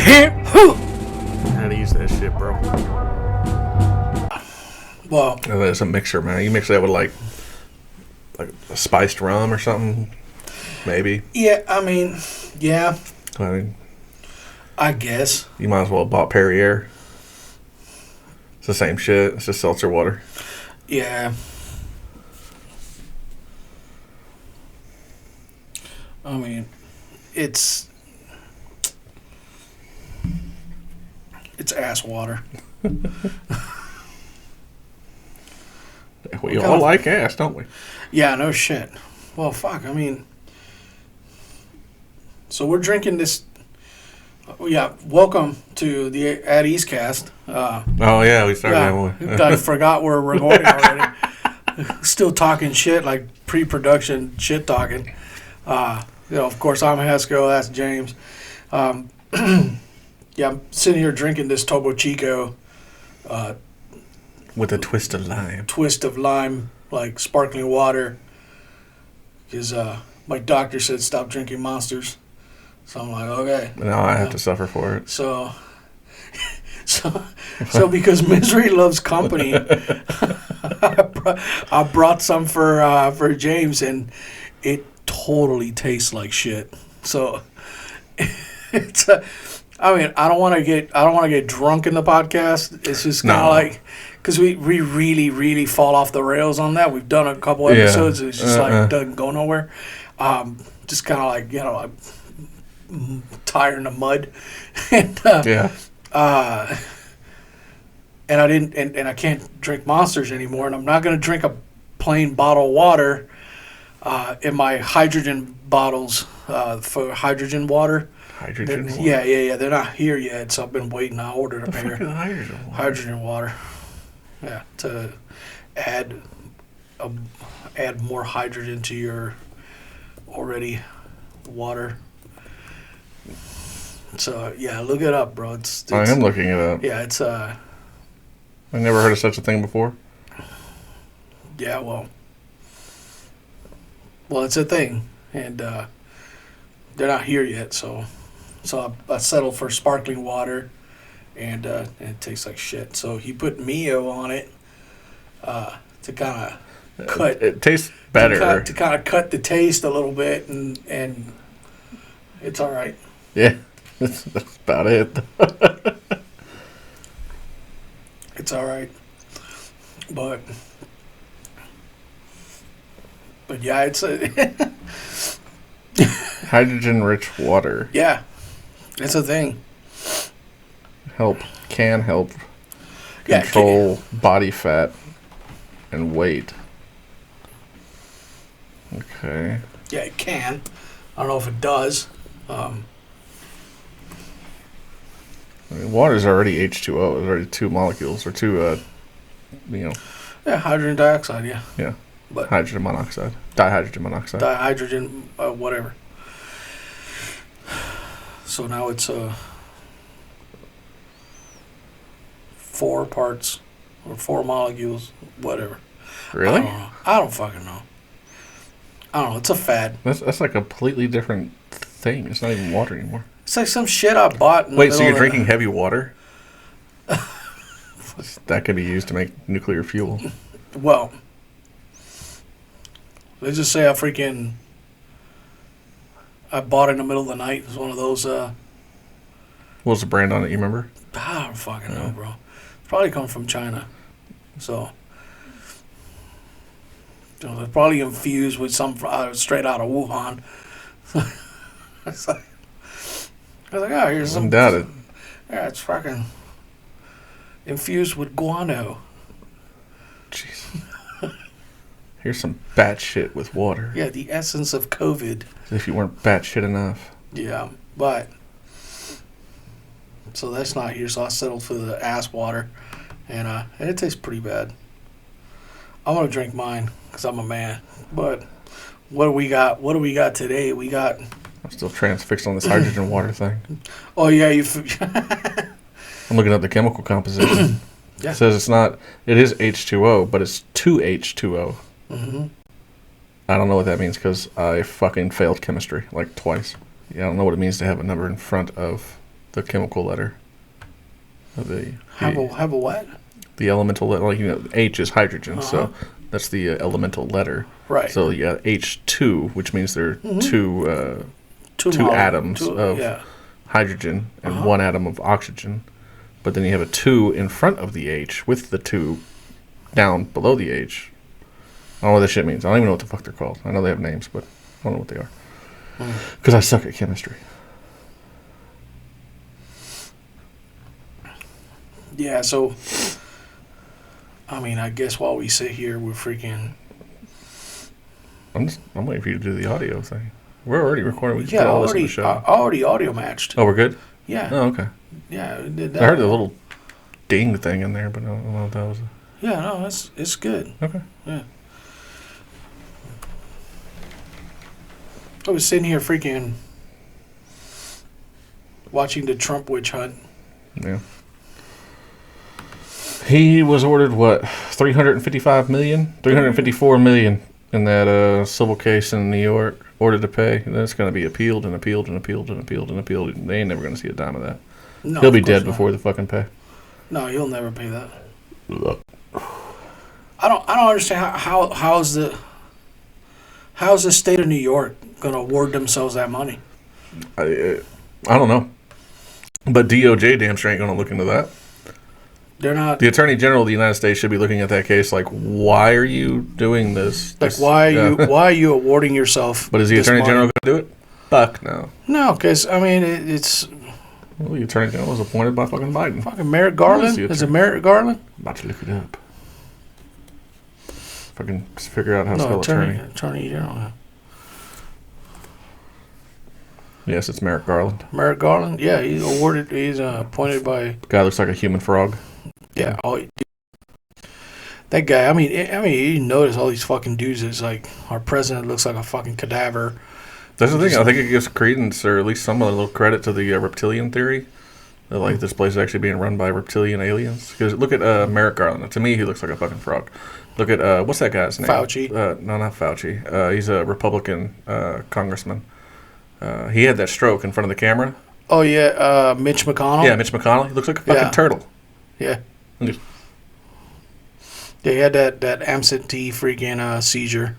How to use that shit, bro. Well, It's a mixer, man. You mix that with like a spiced rum or something, maybe. yeah, I mean, yeah, I mean, I guess. you might as well have bought Perrier. It's the same shit. It's just seltzer water. Yeah. I mean, it's ass water. We all like ass, don't we? Yeah, no shit. Well, fuck, I mean, so we're drinking this. Yeah, welcome to the At East Cast. Oh, yeah, we started that one. I forgot we're recording already. Still talking shit, like pre-production shit talking. Of course, I'm Hesco. That's James. Yeah, I'm sitting here drinking this Topo Chico. With a twist of lime. Twist of lime, like sparkling water. Because my doctor said stop drinking Monsters. So I'm like, okay. Now I have to suffer for it. So because misery loves company, I brought some for James, and it totally tastes like shit. So it's I mean, I don't want to get drunk in the podcast. It's just kind of like, because we really, really fall off the rails on that. We've done a couple episodes. It's just like doesn't go nowhere. Just kind of like, like tire in the mud. And and I didn't, and I can't drink Monsters anymore, and I'm not going to drink a plain bottle of water in my hydrogen bottles for hydrogen water. Hydrogen water? Yeah. They're not here yet, so I've been waiting. I ordered a pair. Hydrogen water? Hydrogen water. Yeah, to add more hydrogen to your already water. So yeah, look it up, bro. It's I am looking it up. Yeah, it's I never heard of such a thing before. Yeah, well, it's a thing, and they're not here yet. So I settled for sparkling water, and it tastes like shit. So he put Mio on it to kind of cut. It tastes better. To kind of cut the taste a little bit, and it's all right. Yeah, that's about it. It's all right, but yeah, it's Hydrogen-rich water. Yeah, it's a thing. Can help control body fat and weight. Okay. Yeah, it can. I don't know if it does. I mean, water's already H2O. It's already two molecules, or two, Yeah, hydrogen dioxide, yeah. Yeah. But hydrogen monoxide. Dihydrogen monoxide. Dihydrogen, whatever. So now it's 4 parts, or 4 molecules, whatever. Really? I don't fucking know. I don't know. It's a fad. That's like a completely different thing. It's not even water anymore. It's like some shit I bought. Wait, so you're drinking heavy water? That could be used to make nuclear fuel. Well, let's just say I bought it in the middle of the night. It was one of those. What was the brand on it? You remember? I don't fucking know, bro. It's probably come from China, so they're probably infused with some straight out of Wuhan. I was like, oh, here's some. Doubt it. Yeah, it's fucking infused with guano. Jeez. Here's some bat shit with water. Yeah, the essence of COVID. As if you weren't bat shit enough. Yeah, but so that's not here. So I settled for the ass water, and it tastes pretty bad. I'm gonna drink mine because I'm a man. But what do we got? What do we got today? We got. I'm still transfixed on this hydrogen water thing. Oh yeah, I'm looking at the chemical composition. Yeah. It says it is H2O, but it's 2H2O. Mm-hmm. I don't know what that means because I fucking failed chemistry like twice. Yeah, I don't know what it means to have a number in front of the chemical letter of the Have a what? the elemental letter. Like, H is hydrogen, so that's the elemental letter. Right. So you got H2, which means there are two atoms of hydrogen and one atom of oxygen. But then you have a 2 in front of the H with the 2 down below the H. I don't know what this shit means. I don't even know what the fuck they're called. I know they have names, but I don't know what they are. Because I suck at chemistry. Yeah, so, I mean, I guess while we sit here, we're freaking... I'm waiting for you to do the audio thing. We're already recording. We just put all this in the show. Already audio matched. Oh, we're good? Yeah. Oh, okay. Yeah, we did that. I heard the little ding thing in there, but I don't know what that was. Yeah, no, it's good. Okay. Yeah. I was sitting here freaking watching the Trump witch hunt. Yeah. He was ordered, what, $354 million in that civil case in New York, ordered to pay. And that's going to be appealed and appealed and appealed and appealed and appealed. They ain't never going to see a dime of that. No, he'll be dead before the fucking pay. No, he'll never pay that. I don't understand how's the state of New York going to award themselves that money? I don't know. But DOJ damn sure ain't going to look into that. They're not. The Attorney General of the United States should be looking at that case like, why are you doing this? Like, why are you awarding yourself? But is the Attorney General going to do it? Fuck no. No, because I mean it's. Well, the Attorney General was appointed by fucking Biden. Fucking Merrick Garland? Is it Merrick Garland? I'm about to look it up. Fucking figure out how to spell attorney. Attorney General. Yes, it's Merrick Garland. Merrick Garland? Yeah, he's appointed by... The guy looks like a human frog. Yeah. Oh, that guy, I mean, you notice all these fucking dudes. It's like, our president looks like a fucking cadaver. That's the thing. I think it gives credence, or at least some a little credit to the reptilian theory. That, like, this place is actually being run by reptilian aliens. Because look at Merrick Garland. To me, he looks like a fucking frog. Look at, what's that guy's name? Fauci. No, not Fauci. He's a Republican congressman. He had that stroke in front of the camera. Oh, yeah, Mitch McConnell? Yeah, Mitch McConnell. He looks like a fucking turtle. Yeah. They had that absentee freaking seizure.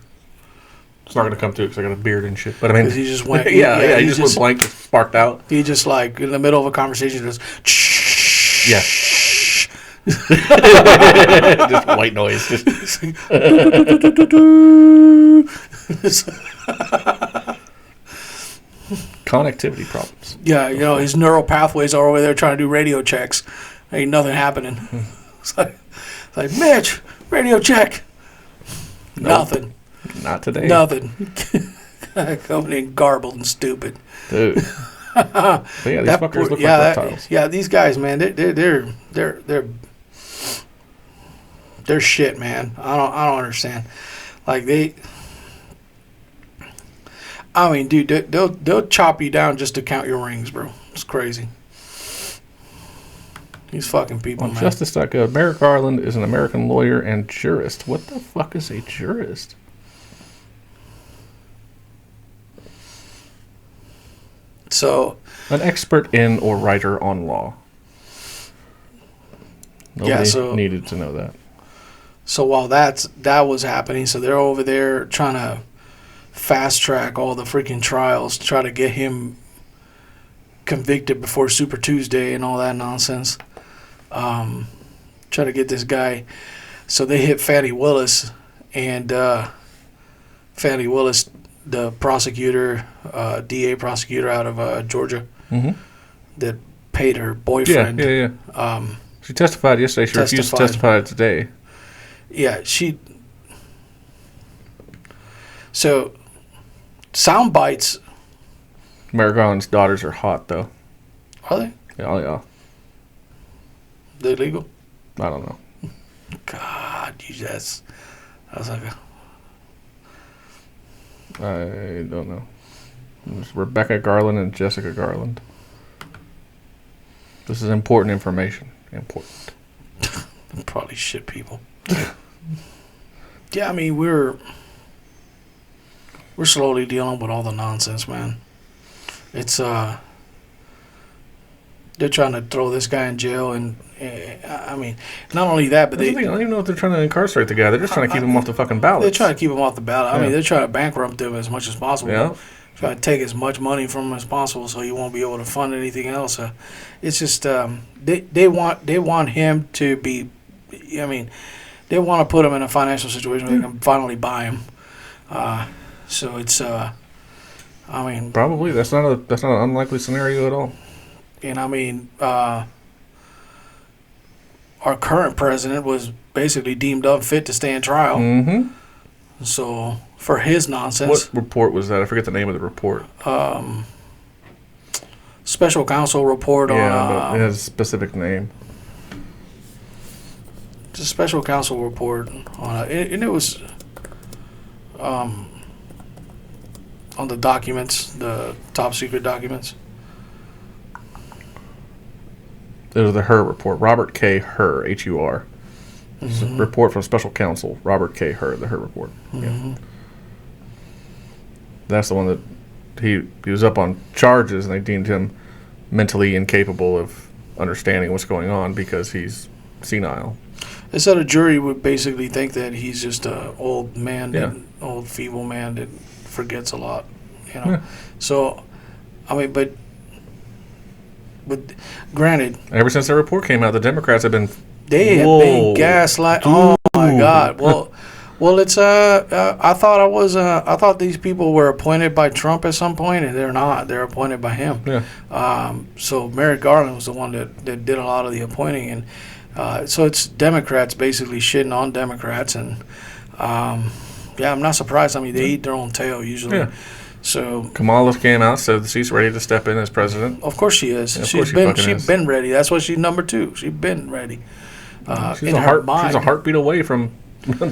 It's not going to come to it because I got a beard and shit. But I mean, he just went. he just went blank, sparked out. He just, like, in the middle of a conversation, just. Yeah. Just white noise. Just. Connectivity problems. Yeah, his neural pathways are over there trying to do radio checks. Ain't nothing happening. It's like Mitch, radio check. Nope. Nothing. Not today. Nothing. Coming in garbled and stupid. Dude. But yeah, these fuckers look like reptiles. These guys, man, they're shit, man. I don't understand. Like I mean, dude, they'll chop you down just to count your rings, bro. It's crazy. These fucking people, man. Justice.gov. Merrick Garland is an American lawyer and jurist. What the fuck is a jurist? So, an expert in or writer on law. Nobody needed to know that. So while that was happening, so they're over there trying to fast track all the freaking trials, try to get him convicted before Super Tuesday and all that nonsense. Try to get this guy. So they hit Fannie Willis, and Fannie Willis, the prosecutor, DA prosecutor out of Georgia, that paid her boyfriend. Yeah. She testified yesterday. She refused to testify today. Yeah, So, sound bites. Merrick Garland's daughters are hot, though. Are they? Yeah. They're legal? I don't know. God, I was like, I don't know. It's Rebecca Garland and Jessica Garland. This is important information. Important. Probably shit people. Yeah, I mean, we're slowly dealing with all the nonsense, man. It's They're trying to throw this guy in jail, and I mean, not only that, but I don't even know if they're trying to incarcerate the guy. They're just trying to keep him off the fucking ballot. They're trying to keep him off the ballot. I mean, they're trying to bankrupt him as much as possible. Yeah. Trying to take as much money from him as possible, so he won't be able to fund anything else. It's just they want him to be. I mean, they want to put him in a financial situation where they can finally buy him. So it's. I mean, probably that's not an unlikely scenario at all. And I mean, our current president was basically deemed unfit to stand trial. Mm-hmm. So for his nonsense. What report was that? I forget the name of the report. Special counsel report on. Yeah, but it has a specific name. It's a special counsel report on, and it was on the documents, the top secret documents. It was the Hur report. Robert K. Hur, H-U-R. It's a report from special counsel Robert K. Hur, the Hur report. Mm-hmm. Yeah. That's the one that he was up on charges, and they deemed him mentally incapable of understanding what's going on because he's senile. They said a jury would basically think that he's just an old man, old feeble man that forgets a lot, you know. Yeah. So, I mean, but granted, ever since the report came out, the Democrats have been gaslight. Oh my God! Well, it's I thought these people were appointed by Trump at some point, and they're not. They're appointed by him. Yeah. So Merrick Garland was the one that did a lot of the appointing, and so it's Democrats basically shitting on Democrats, and I'm not surprised. I mean, they eat their own tail usually. Yeah. So Kamala came out, said she's ready to step in as president. Of course she is. She's been ready. That's why she's number 2. She's been ready. She's a heartbeat away from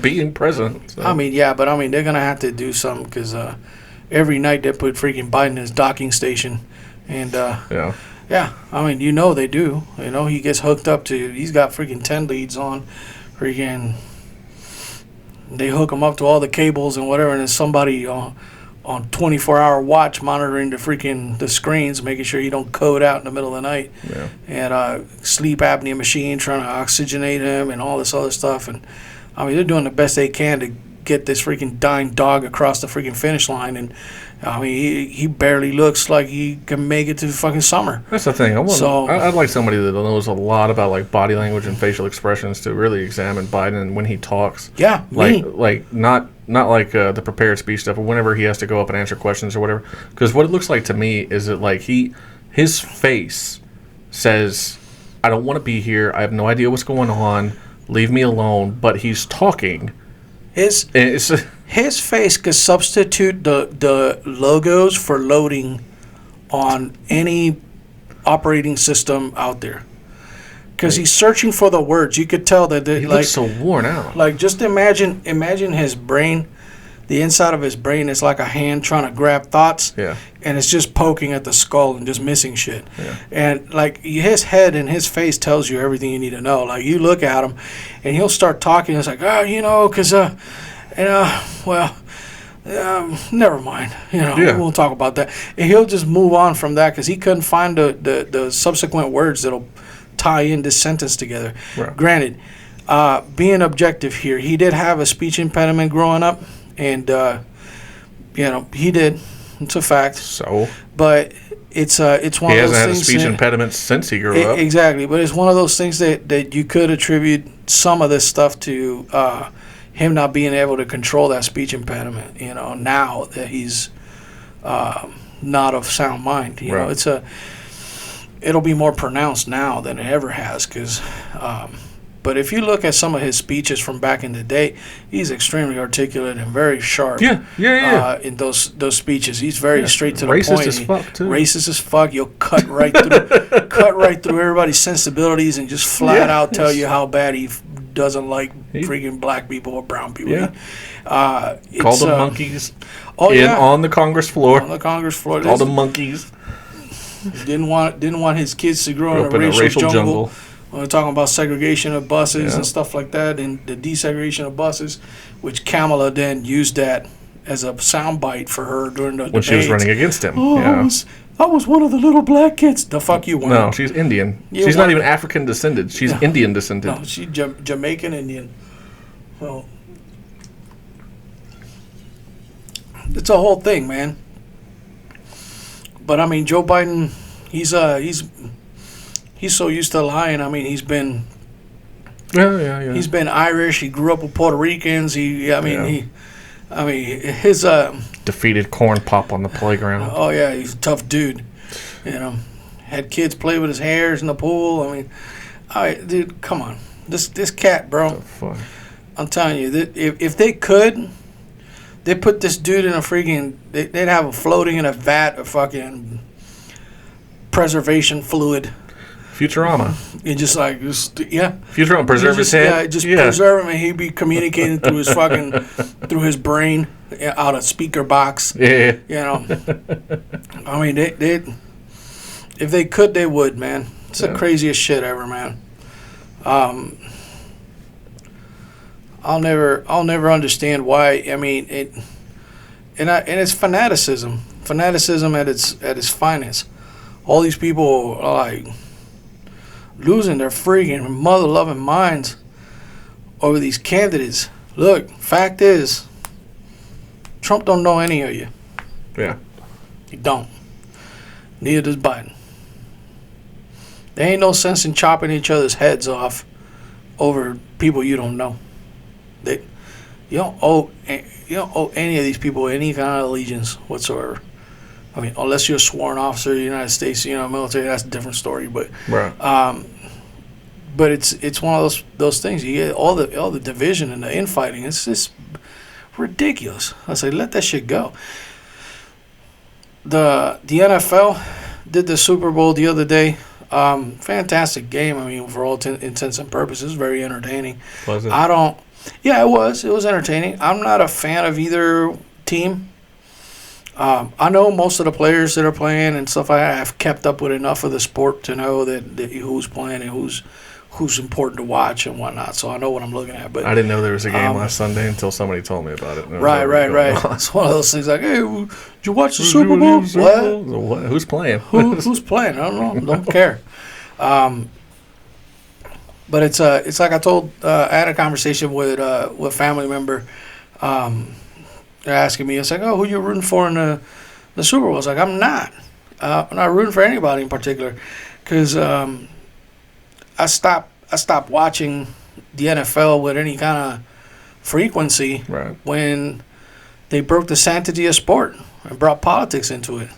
being president. So. I mean, but they're gonna have to do something because every night they put freaking Biden in his docking station, and I mean, they do. He gets hooked up to. He's got freaking 10 leads on, freaking. They hook him up to all the cables and whatever, and there's somebody on 24-hour watch monitoring the screens, making sure you don't code out in the middle of the night. Yeah. And sleep apnea machine trying to oxygenate him and all this other stuff. And I mean, they're doing the best they can to get this freaking dying dog across the freaking finish line. And I mean, he barely looks like he can make it to fucking summer. That's the thing. I'd like somebody that knows a lot about like body language and facial expressions to really examine Biden when he talks. Yeah, like not like the prepared speech stuff, but whenever he has to go up and answer questions or whatever. Because what it looks like to me is that like his face says, "I don't want to be here. I have no idea what's going on. Leave me alone." But he's talking. His face could substitute the logos for loading on any operating system out there. Because he's searching for the words. You could tell that he looks so worn out. Like, just imagine his brain. The inside of his brain is like a hand trying to grab thoughts. Yeah. And it's just poking at the skull and just missing shit. Yeah. And, like, his head and his face tells you everything you need to know. Like, you look at him, and he'll start talking. It's like, because, never mind. We won't talk about that. And he'll just move on from that because he couldn't find the subsequent words that'll tie in this sentence together. Right. Granted, being objective here, he did have a speech impediment growing up, and he did. It's a fact. So, but it's one of those things. He hasn't had a speech impediment since he grew up. Exactly, but it's one of those things that you could attribute some of this stuff to him not being able to control that speech impediment. Now that he's not of sound mind, it'll be more pronounced now than it ever has. But if you look at some of his speeches from back in the day, he's extremely articulate and very sharp. Yeah. In those speeches, he's very straight to the point. Racist as fuck too. Racist as fuck. He'll cut right through everybody's sensibilities and just flat out tell you how bad he doesn't like freaking black people or brown people. Yeah. Called them monkeys. On the Congress floor. On the Congress floor. Called them monkeys. Didn't want his kids to grow in a racial jungle. We're talking about segregation of buses and stuff like that, and the desegregation of buses, which Kamala then used that as a soundbite for her during the when she was running against him. I was one of the little black kids. The fuck you want? No, she's Indian. She's not even African descended. She's Indian descended. No, she's Jamaican Indian. Well, it's a whole thing, man. But I mean, Joe Biden, he's so used to lying. I mean, he's been He's been Irish. He grew up with Puerto Ricans. His defeated corn pop on the playground. Oh yeah, he's a tough dude. You know, had kids play with his hairs in the pool. I mean, dude, come on, this cat, bro. I'm telling you, that if they could, they put this dude in a freaking. They'd have him floating in a vat of fucking preservation fluid. Futurama. And Futurama, preserve his head. Preserve him, and he'd be communicating through his through his brain out a speaker box. Yeah. You know. I mean, they if they could, they would, man. It's the craziest shit ever, man. I'll never understand why. I mean, and it's fanaticism at its finest. All these people are like losing their freaking mother-loving minds over these candidates. Look, fact is, Trump don't know any of you. Yeah. He don't. Neither does Biden. There ain't no sense in chopping each other's heads off over people you don't know. You don't owe any of these people any kind of allegiance whatsoever. I mean, unless you're a sworn officer of the United States, military, that's a different story. But right. But it's one of those things. You get all the division and the infighting. It's just ridiculous. I say, let that shit go. The NFL did the Super Bowl the other day. Fantastic game. I mean, for all intents and purposes, very entertaining. Was it? Yeah, it was. It was entertaining. I'm not a fan of either team. I know most of the players that are playing and stuff. I have kept up with enough of the sport to know that who's playing and who's important to watch and whatnot. So I know what I'm looking at. But I didn't know there was a game last Sunday until somebody told me about it. Right. It's one of those things like, hey, did you watch the Super Bowl? What? Who's playing? Who's playing? I don't know. Don't care. But it's like I had a conversation with a family member. They're asking me, it's like, oh, who you rooting for in the Super Bowl? I was like, I'm not rooting for anybody in particular, because I stopped watching the NFL with any kind of frequency when they broke the sanctity of sport and brought politics into it.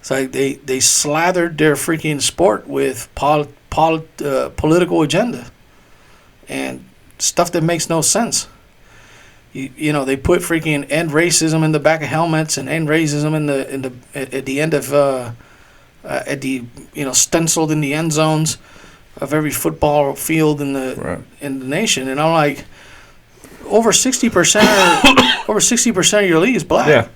It's like they slathered their freaking sport with political agenda and stuff that makes no sense. You know, they put freaking end racism in the back of helmets and end racism at the end of stenciled in the end zones of every football field in the nation. And I'm like, over 60% of your league is black. Yeah.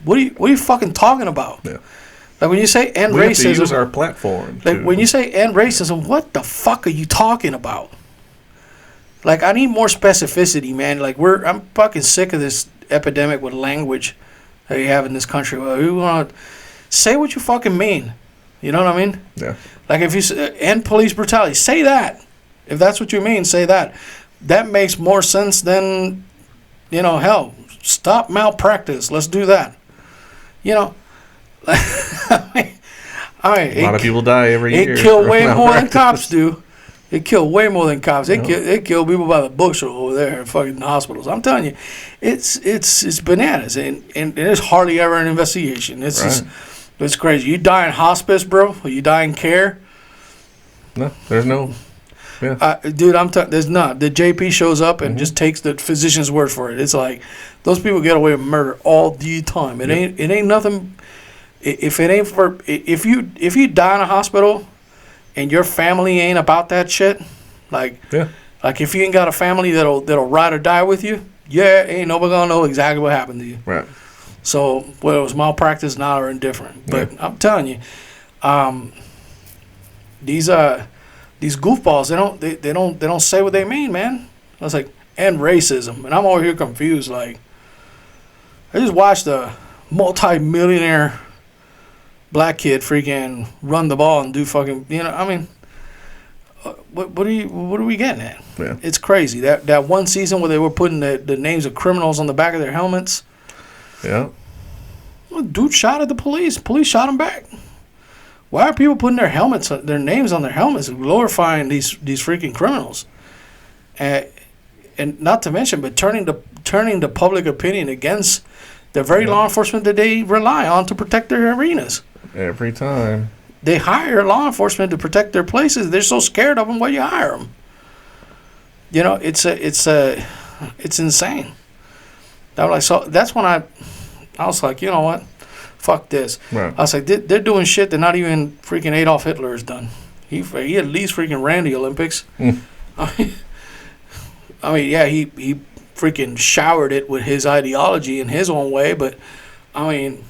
What are you fucking talking about? Yeah. Like when you say end racism, we have to use our platform. Like when you say end racism, what the fuck are you talking about? Like, I need more specificity, man. Like, I'm fucking sick of this epidemic with language that you have in this country. Well, we want to say what you fucking mean. You know what I mean? Yeah. Like, if you end police brutality, say that. If that's what you mean, say that. That makes more sense than, hell, stop malpractice. Let's do that. A lot of people die every year. It kill way more than cops do. They kill way more than cops. They kill people by the bushel over there in fucking hospitals. I'm telling you, it's bananas, and there's hardly ever an investigation. It's crazy. You die in hospice, bro, or you die in care. No, there's no. Yeah. Dude, there's not. The JP shows up and just takes the physician's word for it. It's like those people get away with murder all the time. It ain't nothing. If you die in a hospital and your family ain't about that shit, like if you ain't got a family that'll ride or die with you, ain't nobody gonna know exactly what happened to you. Right. So whether it was malpractice, not or indifferent, but I'm telling you, these goofballs, they don't say what they mean, man. I was like, and racism, and I'm over here confused. Like, I just watched multi-millionaire black kid freaking run the ball and do fucking, I mean, what are we getting at? Yeah. It's crazy. That one season where they were putting the names of criminals on the back of their helmets. Yeah. Well, dude shot at the police. Police shot him back. Why are people putting their names on their helmets, glorifying these freaking criminals? And not to mention, but turning the public opinion against the very law enforcement that they rely on to protect their arenas. Every time. They hire law enforcement to protect their places. They're so scared of them. Why you hire them? It's insane. So that's when I was like, you know what? Fuck this. Right. I was like, they're doing shit that not even freaking Adolf Hitler has done. He at least freaking ran the Olympics. Mm. I mean, yeah, he freaking showered it with his ideology in his own way, but I mean,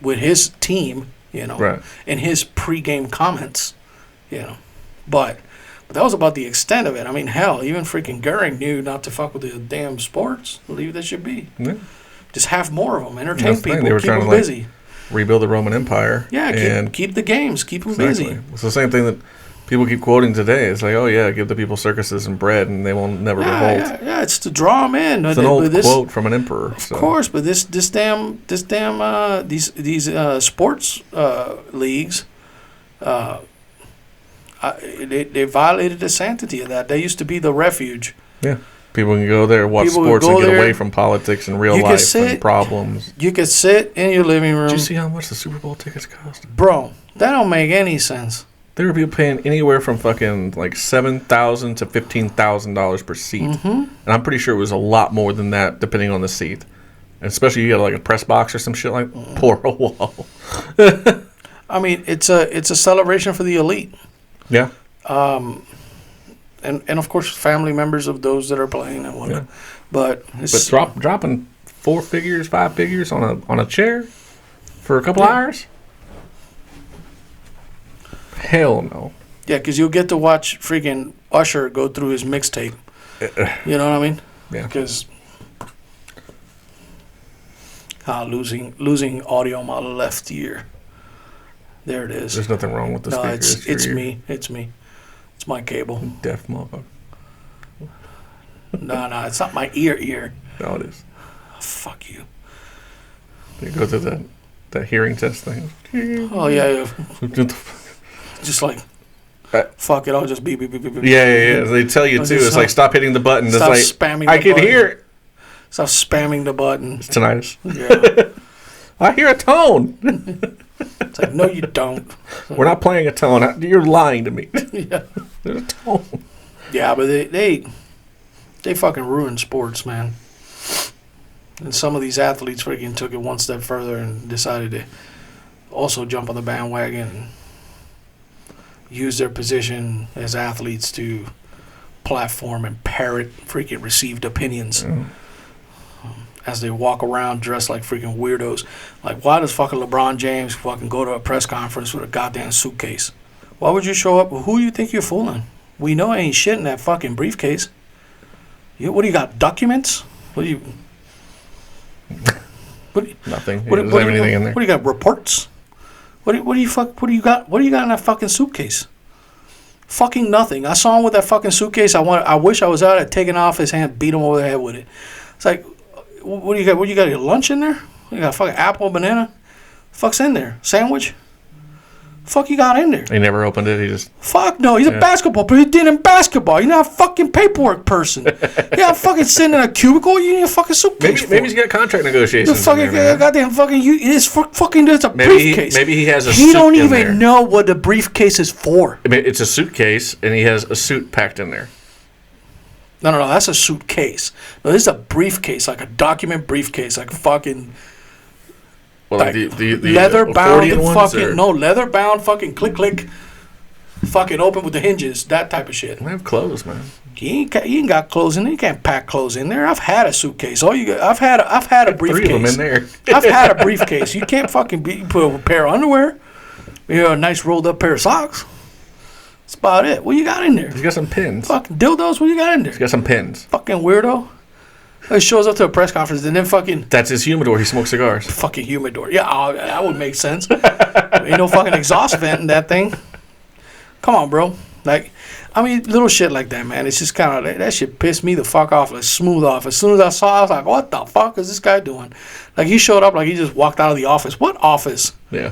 with his team, right. and his pregame comments, but that was about the extent of it. I mean, hell, even freaking Goering knew not to fuck with the damn sports. Leave that shit be. Yeah. Just have more of them. Entertain people. They were keep trying them to busy. Rebuild the Roman Empire. Yeah, keep the games. Keep them busy. It's the same thing that people keep quoting today. It's like, oh yeah, give the people circuses and bread, and they won't never revolt. Yeah, it's to draw them in. It's an old quote from an emperor. Of course, but these sports leagues, they violated the sanctity of that. They used to be the refuge. Yeah. People can go there, watch sports, and get away from politics and real life and problems. You could sit in your living room. Did you see how much the Super Bowl tickets cost? Bro, that don't make any sense. There were people paying anywhere from fucking like $7,000 to $15,000 per seat. Mm-hmm. And I'm pretty sure it was a lot more than that, depending on the seat. And especially you got like a press box or some shit like pour a wall. I mean, it's a celebration for the elite. Yeah. And of course, family members of those that are playing and whatnot. Yeah. But dropping 4 figures, 5 figures on a chair for a couple hours? Hell no. Yeah, because you'll get to watch freaking Usher go through his mixtape. You know what I mean? Yeah. Because losing audio my left ear. There it is. There's nothing wrong with the speaker. It's me. It's me. It's my cable. Deaf motherfucker. No, it's not my ear. No, it is. Fuck you. They go through that hearing test thing. Oh, yeah. Just like, fuck it, I'll just beep, beep, beep, beep. Yeah. They tell you, too. It's like, stop hitting the button. Stop it's like, spamming I can hear it. Stop spamming the button. It's tinnitus. Yeah. I hear a tone. It's like, no, you don't. We're not playing a tone. You're lying to me. Yeah. There's a tone. Yeah, but they fucking ruined sports, man. And some of these athletes freaking took it one step further and decided to also jump on the bandwagon and use their position as athletes to platform and parrot freaking received opinions. Mm. As they walk around dressed like freaking weirdos. Like, why does fucking LeBron James fucking go to a press conference with a goddamn suitcase? Why would you show up? Who do you think you're fooling? We know ain't shit in that fucking briefcase. What do you got? Documents? What do you... Nothing. He doesn't have anything in there. What do you got? Reports? What do you got? What do you got in that fucking suitcase? Fucking nothing. I saw him with that fucking suitcase. I wish I was out at taking off his hand, beat him over the head with it. It's like, what do you got? What you got? Your lunch in there? You got fucking apple, banana? Fuck's in there? Sandwich? Fuck you got in there? He never opened it. He just... Fuck no. He's a basketball player. He did in basketball. You're not a fucking paperwork person. You're not fucking sitting in a cubicle. You need a fucking suitcase. Maybe he's got contract negotiations. The fucking goddamn fucking it's a briefcase. Maybe he has a suit. He don't even there. know what the briefcase is for. I mean, it's a suitcase, and he has a suit packed in there. No, that's a suitcase. No, this is a briefcase, like a document briefcase, like a fucking... Well, like the leather bound fucking... No, leather bound fucking click, fucking open with the hinges, that type of shit. I have clothes, man. You ain't got clothes in there. You can't pack clothes in there. I've had a suitcase. I've had a briefcase. 3 of them in there. I've had a briefcase. You can't fucking put a pair of underwear. A nice rolled up pair of socks. That's about it. What you got in there? He's got some pins. Fucking dildos. What you got in there? He's got some pins. Fucking weirdo. He shows up to a press conference and then fucking... That's his humidor. He smokes cigars. Fucking humidor. Yeah, that would make sense. Ain't no fucking exhaust vent in that thing. Come on, bro. Like, I mean, little shit like that, man. It's just kind of... That shit pissed me the fuck off. Like, smooth off. As soon as I saw it, I was like, what the fuck is this guy doing? Like, he showed up like he just walked out of the office. What office? Yeah.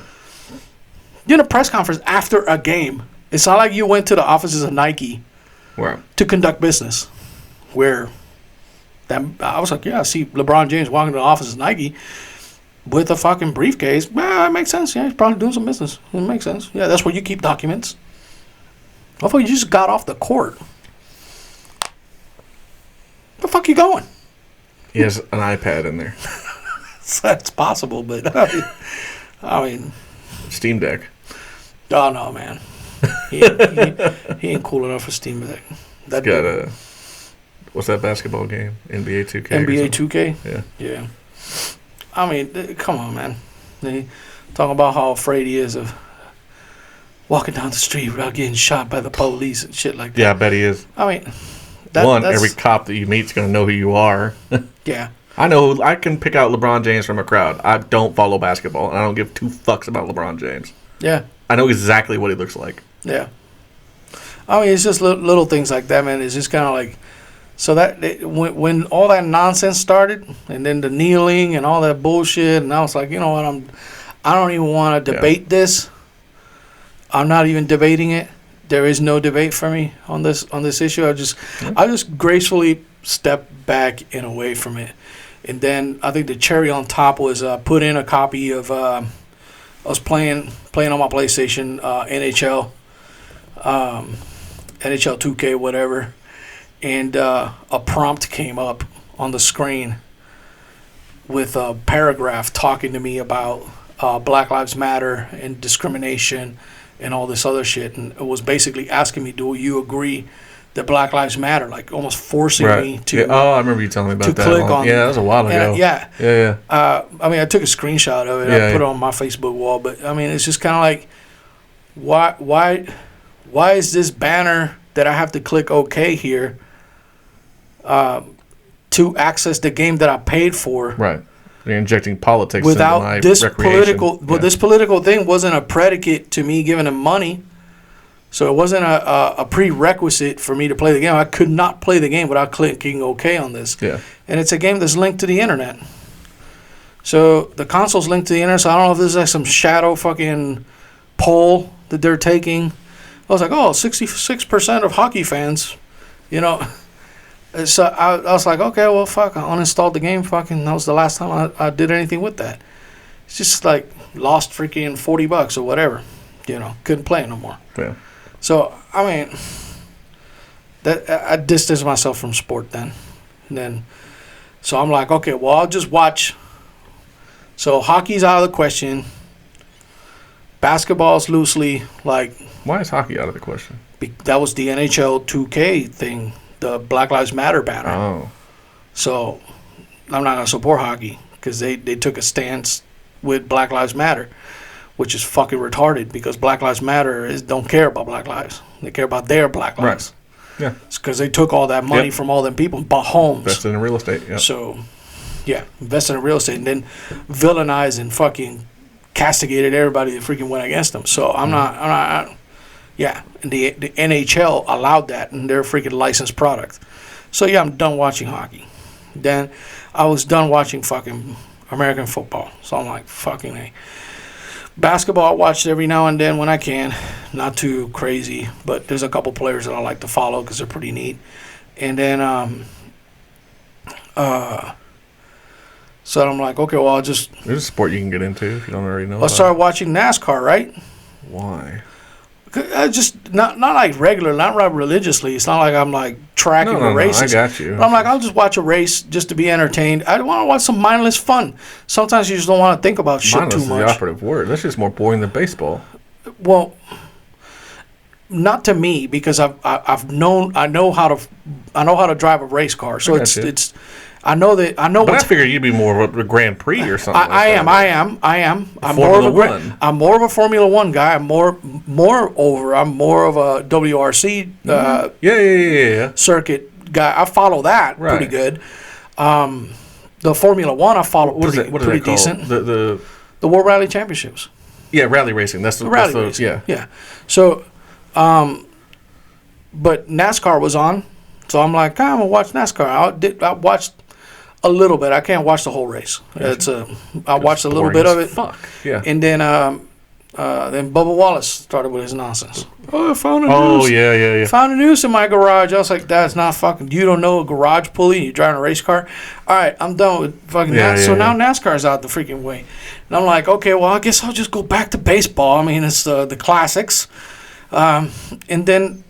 You're in a press conference after a game. It's not like you went to the offices of Nike to conduct business. Where... I was like, yeah, I see LeBron James walking to the office of Nike with a fucking briefcase. Well, that makes sense. Yeah, he's probably doing some business. It makes sense. Yeah, that's where you keep documents. I thought you just got off the court. The fuck you going? He has an iPad in there. That's possible, but I mean, Steam Deck. Oh no, man. He ain't cool enough for Steam Deck. That got a. What's that basketball game? NBA 2K? NBA 2K? Yeah. Yeah. I mean, come on, man. They talking about how afraid he is of walking down the street without getting shot by the police and shit like that. Yeah, I bet he is. I mean, every cop that you meet is going to know who you are. Yeah. I can pick out LeBron James from a crowd. I don't follow basketball, and I don't give two fucks about LeBron James. Yeah. I know exactly what he looks like. Yeah. I mean, it's just little things like that, man. It's just kind of like... So that when all that nonsense started, and then the kneeling and all that bullshit, and I was like, you know what, I don't even want to debate this. I'm not even debating it. There is no debate for me on this issue. I just gracefully stepped back and away from it. And then I think the cherry on top was put in a copy of I was playing on my PlayStation NHL 2K whatever. And a prompt came up on the screen with a paragraph talking to me about Black Lives Matter and discrimination and all this other shit. And it was basically asking me, do you agree that Black Lives Matter? Like almost forcing me to... Yeah. Oh, I remember you telling me about that. Click on, that was a while ago. Yeah. Yeah. I mean, I took a screenshot of it. I put it on my Facebook wall. But, I mean, it's just kind of like, why is this banner that I have to click OK here to access the game that I paid for? Right. You're injecting politics without into my this recreation. This political thing wasn't a predicate to me giving them money. So it wasn't a prerequisite for me to play the game. I could not play the game without clicking OK on this. Yeah. And it's a game that's linked to the internet. So the console's linked to the internet, so I don't know if this is like some shadow fucking poll that they're taking. I was like, 66% of hockey fans, you know. So I was like, okay, well, fuck, I uninstalled the game. Fucking, that was the last time I did anything with that. It's just like lost freaking $40 or whatever. You know, couldn't play it no more. Yeah. So, I mean, that I distanced myself from sport then. And then, so I'm like, okay, well, I'll just watch. So hockey's out of the question. Basketball's loosely like... Why is hockey out of the question? That was the NHL 2K thing. The Black Lives Matter banner. Oh. So I'm not going to support hockey because they took a stance with Black Lives Matter, which is fucking retarded because Black Lives Matter don't care about Black lives. They care about their Black lives. Right. Yeah. It's because they took all that money from all them people and bought homes. Invested in real estate, yeah. So, yeah, invested in real estate and then villainized and fucking castigated everybody that freaking went against them. So I'm not yeah, and the NHL allowed that in their freaking licensed product. So, yeah, I'm done watching hockey. Then I was done watching fucking American football. So I'm like, fucking A. Basketball, I watch every now and then when I can. Not too crazy, but there's a couple players that I like to follow because they're pretty neat. And then, so I'm like, okay, well, I'll just... There's a sport you can get into if you don't already know. I started watching NASCAR, right? Why? I just not like regular, not religiously. It's not like I'm like tracking the races. I got you. But I'm like, I'll just watch a race just to be entertained. I want to watch some mindless fun. Sometimes you just don't want to think about shit mindless too much. Is the operative word. That's just more boring than baseball. Well, not to me because I know how to drive a race car. So it's. I know. But I figure you'd be more of a Grand Prix or something. I am. I'm more of a Formula One guy. I'm more of a WRC yeah. circuit guy. I follow that pretty good. The Formula One I follow pretty decent. The World Rally Championships. Yeah, rally racing. That's the rally racing. Yeah. Yeah. So, but NASCAR was on, so I'm like, I'm gonna watch NASCAR. I watched a little bit. I can't watch the whole race. I watched a little bit of it. Fuck. Yeah. And then Bubba Wallace started with his nonsense. Oh, I found a noose. Oh, yeah. Found a noose in my garage. I was like, that's not fucking... You don't know a garage pulley and you're driving a race car? All right, I'm done with fucking that. So now NASCAR's out the freaking way. And I'm like, okay, well, I guess I'll just go back to baseball. I mean, it's the classics. And then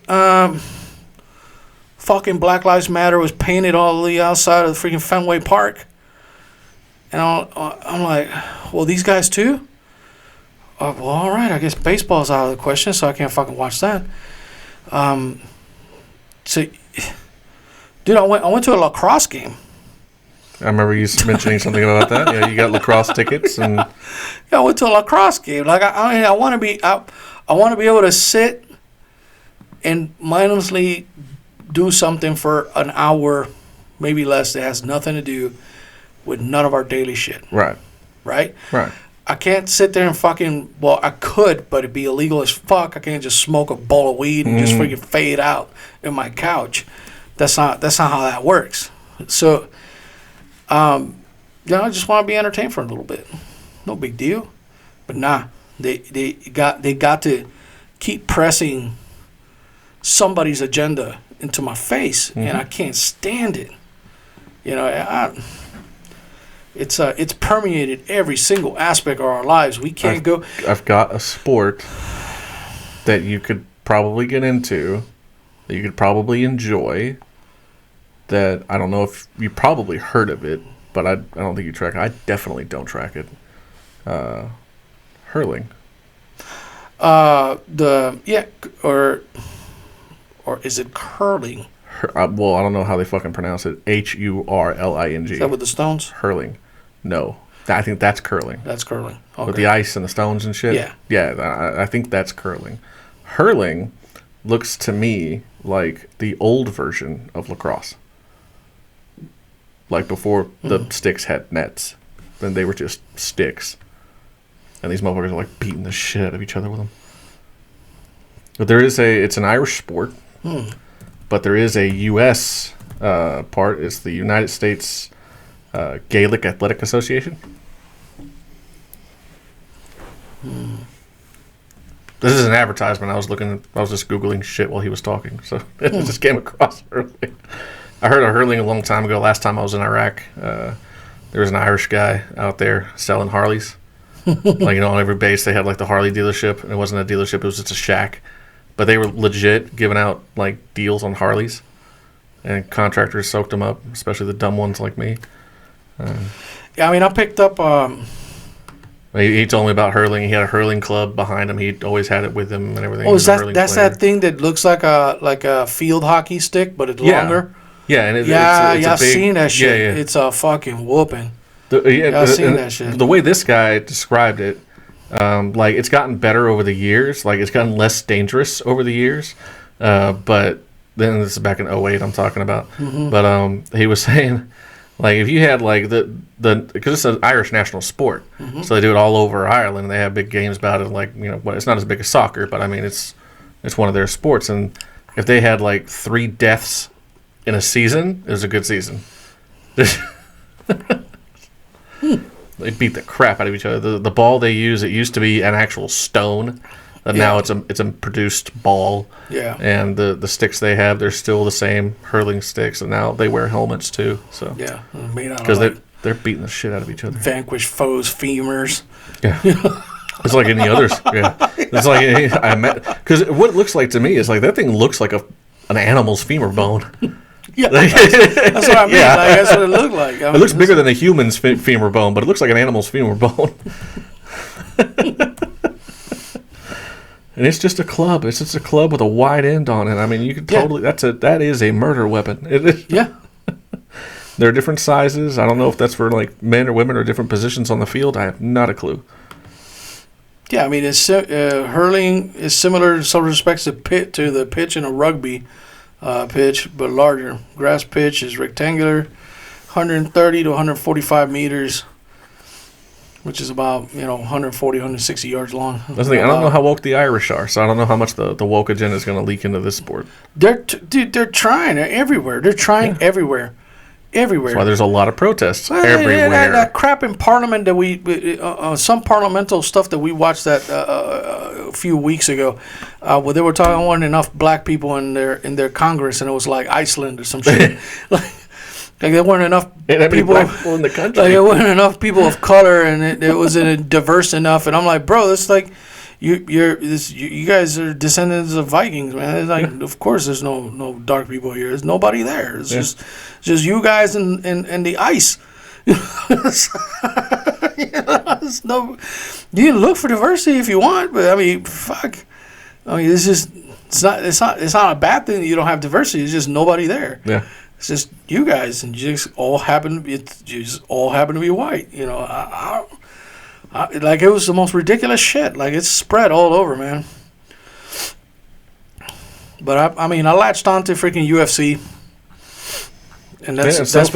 fucking Black Lives Matter was painted all the outside of the freaking Fenway Park. And I'm like, well, these guys too? Well, all right, I guess baseball's out of the question, so I can't fucking watch that. So, dude, I went to a lacrosse game. I remember you mentioning something about that. Yeah, you got lacrosse tickets, and yeah, I went to a lacrosse game. Like I want to be, I want to be able to sit and mindlessly do something for an hour, maybe less, that has nothing to do with none of our daily shit. Right. Right. Right. I can't sit there and fucking, well, I could, but it'd be illegal as fuck. I can't just smoke a bowl of weed and just freaking fade out in my couch. That's not how that works. So, I just want to be entertained for a little bit. No big deal. But nah, they got to keep pressing somebody's agenda into my face, and I can't stand it. You know, it's permeated every single aspect of our lives. We can't go. I've got a sport that you could probably get into, that you could probably enjoy, that I don't know if you probably heard of it, but I don't think you track it. I definitely don't track it. Hurling. Or is it curling? Well, I don't know how they fucking pronounce it. Hurling. Is that with the stones? Hurling. No. I think that's curling. That's curling. Okay. With the ice and the stones and shit? Yeah. Yeah, I think that's curling. Hurling looks to me like the old version of lacrosse. Like before the sticks had nets. Then they were just sticks. And these motherfuckers are like beating the shit out of each other with them. But it's an Irish sport. But there is a U.S. Part. It's the United States Gaelic Athletic Association. This is an advertisement. I was just Googling shit while he was talking. So it just came across hurling. I heard of hurling a long time ago. Last time I was in Iraq, there was an Irish guy out there selling Harleys. Like, on every base they had like the Harley dealership. And it wasn't a dealership. It was just a shack. But they were legit giving out like deals on Harleys, and contractors soaked them up, especially the dumb ones like me. Yeah, I mean, I picked up. He told me about hurling. He had a hurling club behind him. He always had it with him and everything. Oh, that's that thing that looks like a field hockey stick, but it's longer. Yeah, and it's I've seen that shit. Yeah. It's a fucking whooping. I've seen that shit. The way this guy described it. Like, it's gotten better over the years. Like, it's gotten less dangerous over the years. But then this is back in 2008 I'm talking about. But he was saying, like, if you had, like, because it's an Irish national sport. So they do it all over Ireland. And they have big games about it. Like, it's not as big as soccer, but, I mean, it's one of their sports. And if they had, like, 3 deaths in a season, it was a good season. They beat the crap out of each other. The ball they use, it used to be an actual stone. And now it's a produced ball. Yeah. And the sticks they have, they're still the same hurling sticks. And now they wear helmets too. So yeah, because they're beating the shit out of each other. Vanquish foes' femurs. Yeah. It's like any others. Yeah. It's like because what it looks like to me is like that thing looks like an animal's femur bone. Yeah, that's what I mean. Yeah. Like, that's what it looked like. It looks bigger than a human's femur bone, but it looks like an animal's femur bone. And it's just a club. It's just a club with a wide end on it. I mean, you could totally. That is a murder weapon. Yeah. There are different sizes. I don't know if that's for like men or women or different positions on the field. I have not a clue. Yeah, I mean, hurling is similar in some respects to the pitch in a rugby pitch, but larger. Grass pitch is rectangular. 130 to 145 meters, which is about 140, 160 yards long. That's the thing. I don't know how woke the Irish are, so I don't know how much the woke agenda is going to leak into this sport. They're trying. They're everywhere. They're trying everywhere. Everywhere. That's why there's a lot of protests everywhere. That crap in Parliament that we some parliamental stuff that we watched that a few weeks ago, where they were talking there weren't enough black people in their Congress, and it was like Iceland or some shit. Like there weren't enough people in the country. Like there weren't enough people of color, and it wasn't diverse enough. And I'm like, bro, it's like you guys are descendants of Vikings, man. It's like, of course, there's no dark people here. There's nobody there. It's just you guys and the ice. You can look for diversity if you want, but I mean, fuck. I mean, it's not a bad thing that you don't have diversity. It's just nobody there. Yeah. It's just you guys, and you just all happen to be white. I like, it was the most ridiculous shit. Like, it's spread all over, man. But I mean, I latched on to freaking UFC, and that's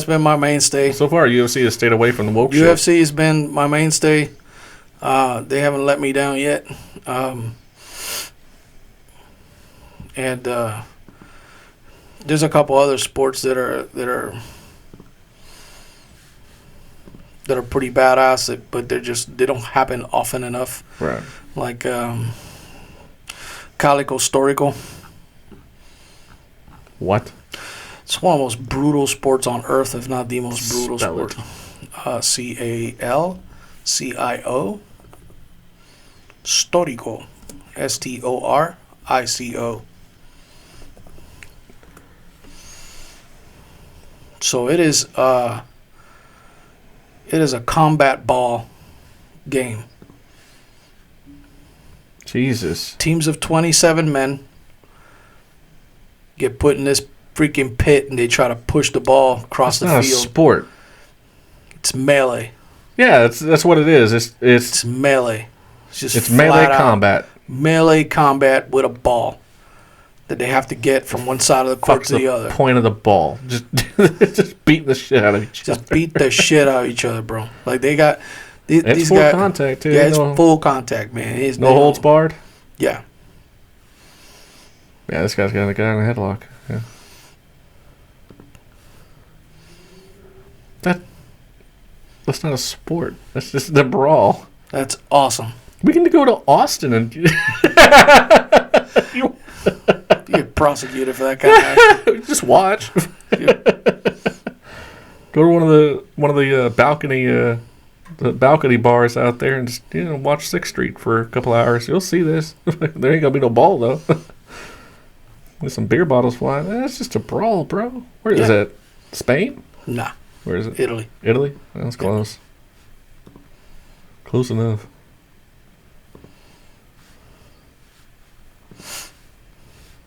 been my mainstay. So far, UFC has stayed away from the woke shit. UFC has been my mainstay. They haven't let me down yet. And there's a couple other sports that are pretty badass, but they don't happen often enough. Right. Like Calico Storico. What? It's one of the most brutal sports on earth, if not the most brutal sport. CALCIO. Storico. STORICO. So it is a combat ball game. Jesus. Teams of 27 men get put in this freaking pit, and they try to push the ball across the field. It's not a sport. It's melee. Yeah, that's what it is. It's melee. It's melee combat. Melee combat with a ball that they have to get from one side of the court to the other. Point of the ball. Just beat the shit out of each other. Just beat the shit out of each other, bro. Like, they got it's full contact too. Yeah, it's full contact, man. No holds barred. Yeah. Yeah, this guy's got a guy in a headlock. Yeah. That's not a sport. That's just the brawl. That's awesome. We can go to Austin and you get prosecuted for that kind of action. Just watch. Go to one of the balcony bars out there and just watch 6th Street for a couple hours. You'll see this. There ain't gonna be no ball though. With some beer bottles flying. That's just a brawl, bro. Where is that? Spain? Nah. Where is it? Italy. Italy? That's close. Close enough.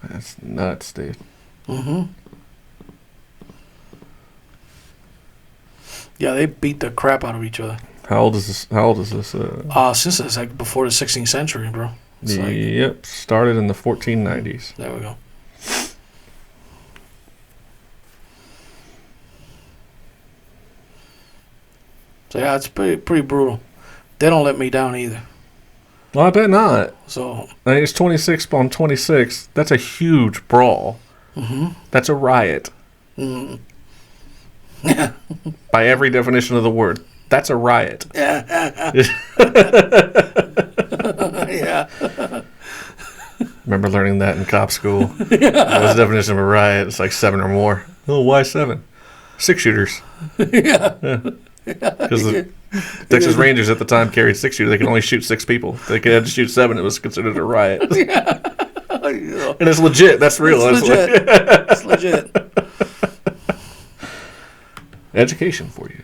That's nuts, dude. Mm-hmm. Yeah, they beat the crap out of each other. How old is this? Since it's like before the 16th century, bro. Yep. Started in the 1490s. There we go. So yeah, it's pretty brutal. They don't let me down either. Well, I bet not. So I mean, it's 26 on 26. That's a huge brawl. Mm-hmm. That's a riot. Mm-hmm. By every definition of the word, that's a riot. Yeah. Yeah. Remember learning that in cop school? Yeah. That was the definition of a riot. It's like 7 or more. Oh, why 7? 6 shooters. Yeah. Because the Texas Rangers at the time carried 6 shooters. They could only shoot 6 people. They could have to shoot 7. It was considered a riot. Yeah. And it's legit. That's real. It's legit. It's legit. Education for you.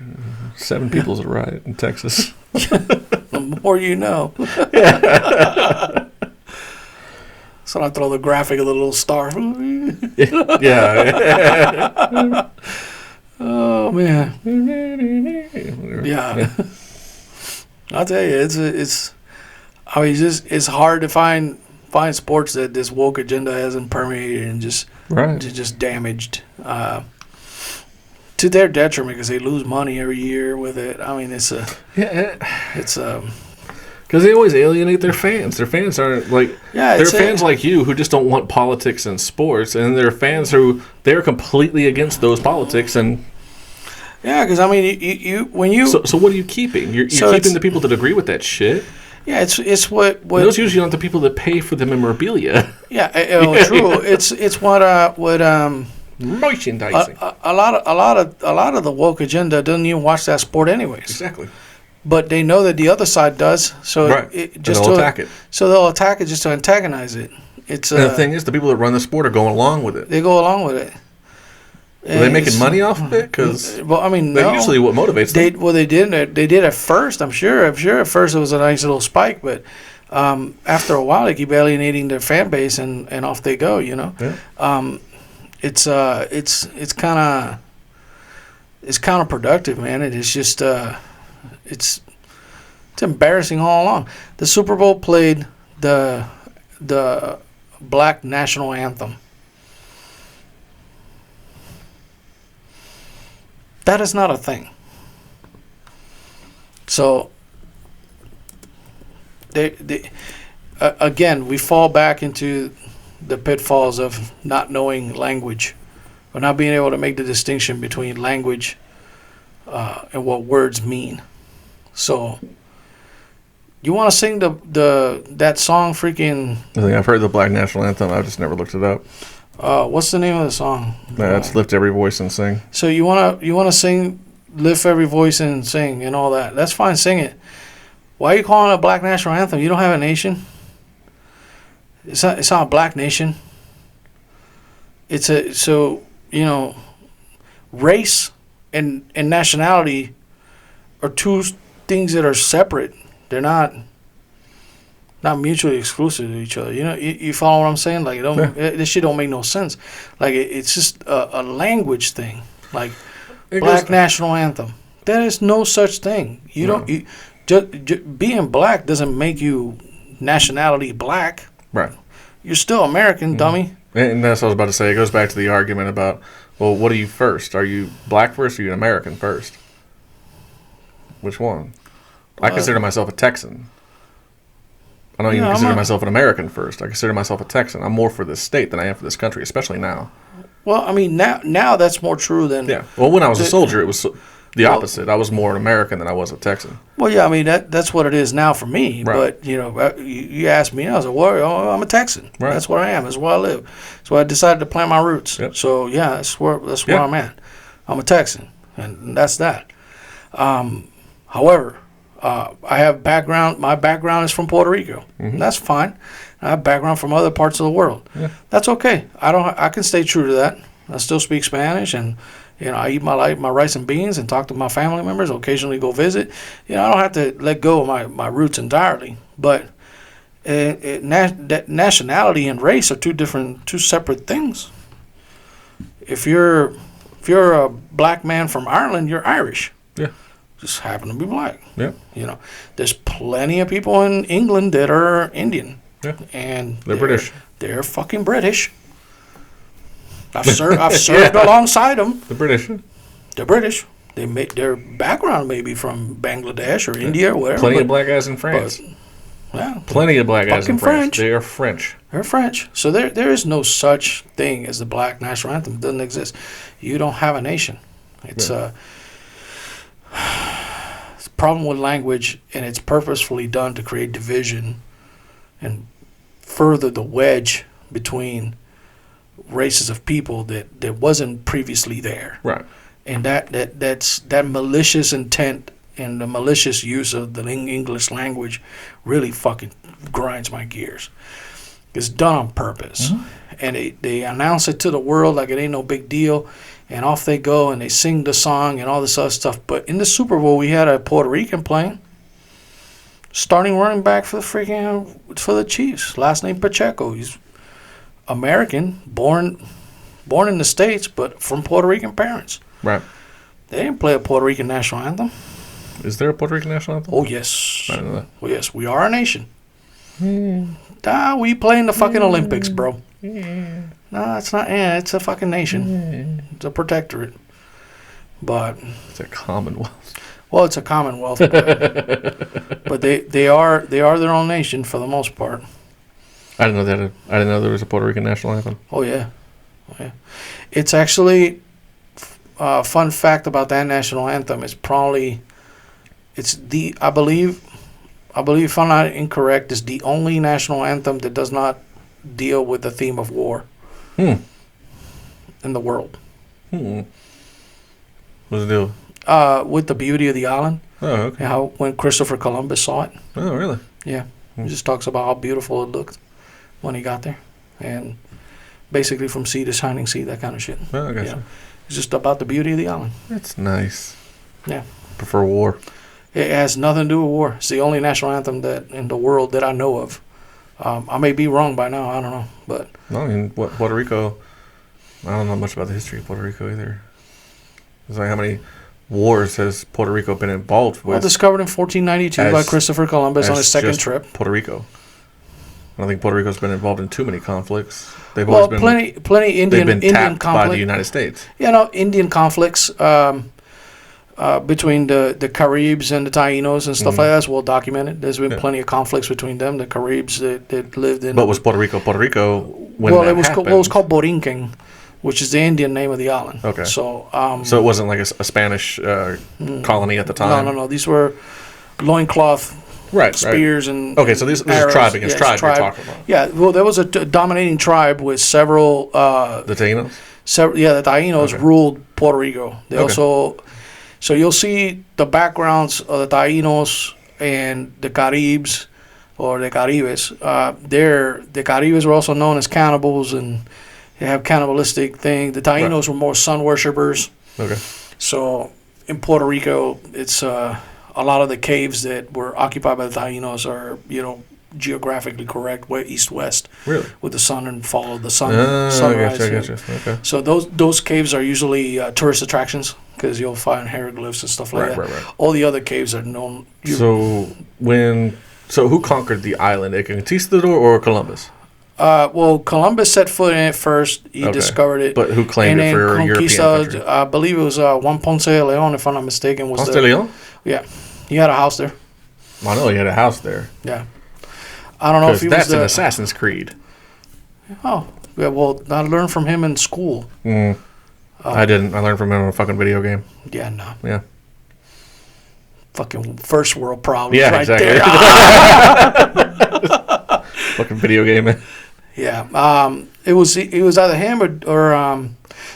7 people is a riot in Texas. The more you know. Yeah. So I throw the graphic of the little star. Yeah. Oh man. Yeah. I'll tell you, it's hard to find sports that this woke agenda hasn't permeated and just damaged. to their detriment because they lose money every year with it. I mean, it's because they always alienate their fans. Their fans aren't like they're fans like you who just don't want politics and sports, and they're fans who they're completely against those politics and. Yeah, because I mean, you when you. So what are you keeping? You're keeping the people that agree with that shit. Yeah, it's what those usually aren't the people that pay for the memorabilia. Yeah, true. It's what merchandising. A lot of the woke agenda doesn't even watch that sport anyways. Exactly. But they know that the other side does, so right. They'll attack it. So they'll attack it just to antagonize it. And the thing is, the people that run the sport are going along with it. They go along with it. Are they making money off of it? Because I mean, that's usually what motivates them. They did at first. I'm sure at first it was a nice little spike, but after a while they keep alienating their fan base, and off they go. You know, it's counterproductive, man. It is just it's embarrassing all along. The Super Bowl played the Black national anthem. That is not a thing. So, again, we fall back into the pitfalls of not knowing language, or not being able to make the distinction between language and what words mean. So, you want to sing that song? Freaking! I think I've heard the Black national anthem. I've just never looked it up. What's the name of the song? It's Lift Every Voice and Sing. So you wanna sing, lift every voice and sing and all that. That's fine, sing it. Why are you calling it a Black national anthem? You don't have a nation. It's not a black nation. Race and nationality are two things that are separate. They're not mutually exclusive to each other. You know, you follow what I'm saying? Like, this shit don't make no sense. Like, it's just a language thing. Like, Black national anthem. There is no such thing. Being black doesn't make you nationality black. Right. You're still American, dummy. And that's what I was about to say. It goes back to the argument about, well, what are you first? Are you black first or are you an American first? Which one? I consider myself a Texan. I don't even consider myself an American first. I consider myself a Texan. I'm more for this state than I am for this country, especially now. Well, I mean, now that's more true than... Yeah. Well, when I was a soldier, it was the opposite. I was more an American than I was a Texan. Well, yeah, I mean, that's what it is now for me. Right. But, you asked me, I was like, well, I'm a Texan. Right. That's what I am. That's where I live. So I decided to plant my roots. Yep. So, yeah, that's where I'm at. I'm a Texan, and that's that. However... I have background. My background is from Puerto Rico. Mm-hmm. That's fine. I have background from other parts of the world. Yeah. That's okay. I can stay true to that. I still speak Spanish, and I eat my rice and beans and talk to my family members. Occasionally go visit. I don't have to let go of my roots entirely. But nationality and race are two separate things. If you're a black man from Ireland, you're Irish. Yeah. Just happen to be black. Yeah. There's plenty of people in England that are Indian. Yeah. And they're British. They're fucking British. I've served alongside them. They're British. They're British. Their background may be from Bangladesh or India or whatever. Plenty of black guys in France. Plenty of black guys in France. They are French. They're French. So there is no such thing as the Black national anthem. It doesn't exist. You don't have a nation. It's a problem with language, and it's purposefully done to create division and further the wedge between races of people that wasn't previously there. Right. And that's malicious intent and the malicious use of the English language really fucking grinds my gears. It's done on purpose. Mm-hmm. And they announce it to the world like it ain't no big deal. And off they go, and they sing the song and all this other stuff. But in the Super Bowl, we had a Puerto Rican playing, starting running back for the Chiefs. Last name Pacheco. He's American, born in the States, but from Puerto Rican parents. Right. They didn't play a Puerto Rican national anthem. Is there a Puerto Rican national anthem? Oh yes. I didn't know that. Oh yes, we are a nation. We play in the fucking Olympics, bro. No, it's not. Yeah, it's a fucking nation. It's a protectorate. but it's a commonwealth. Well, it's a commonwealth, but they are their own nation for the most part. I didn't know that. I didn't know there was a Puerto Rican national anthem. Oh yeah. It's actually fun fact about that national anthem is probably I believe if I'm not incorrect, it's the only national anthem that does not deal with the theme of war in the world. What's the deal? With the beauty of the island. Oh, okay. And how when Christopher Columbus saw it. Oh, really? Yeah. He just talks about how beautiful it looked when he got there. And basically from sea to shining sea, that kind of shit. Oh, I gotcha. Yeah. It's just about the beauty of the island. That's nice. Yeah. Prefer war. It has nothing to do with war. It's the only national anthem that in the world that I know of. I may be wrong by now. I don't know. But no, I mean, Puerto Rico, I don't know much about the history of Puerto Rico either. It's like how many wars has Puerto Rico been involved with? Well, discovered in 1492 by Christopher Columbus on his second trip. Puerto Rico. I don't think Puerto Rico's been involved in too many conflicts. They've always been plenty Indian. They've been Indian tapped conflict by the United States. Indian conflicts between the Caribs and the Taínos and stuff like that is well documented. There's been plenty of conflicts between them. The Caribs that lived in. But was Puerto Rico when well, that it was happened? Well, it was called Borinquen, which is the Indian name of the island. Okay. So it wasn't like a Spanish colony at the time. No. These were loincloth. Spears and okay, so this is tribe against tribe you're talking about. Yeah, well, there was a dominating tribe with several. The Taínos. The Taínos ruled Puerto Rico. They also, so you'll see the backgrounds of the Taínos and the Caribs, or the Caribes. The Caribes were also known as cannibals, and they have cannibalistic thing. The Taínos were more sun worshippers. Okay. So in Puerto Rico, it's a lot of the caves that were occupied by the Taínos are, geographically correct, east-west. Really? With the sun and follow the sunrise. I gotcha. Okay. So those caves are usually tourist attractions because you'll find hieroglyphs and stuff like that. Right. All the other caves are known. So who conquered the island? A conquistador or Columbus? Well, Columbus set foot in it first. He discovered it. But who claimed it for European country? I believe it was Juan Ponce de Leon, if I'm not mistaken. Ponce de Leon? Yeah. He had a house there. I know he had a house there. Yeah. I don't know if he was that's an Assassin's Creed. Oh. Yeah, well, I learned from him in school. I didn't. I learned from him in a fucking video game. Yeah, no. Yeah. Fucking first world problems exactly. there. Fucking video game. Yeah. It was either him or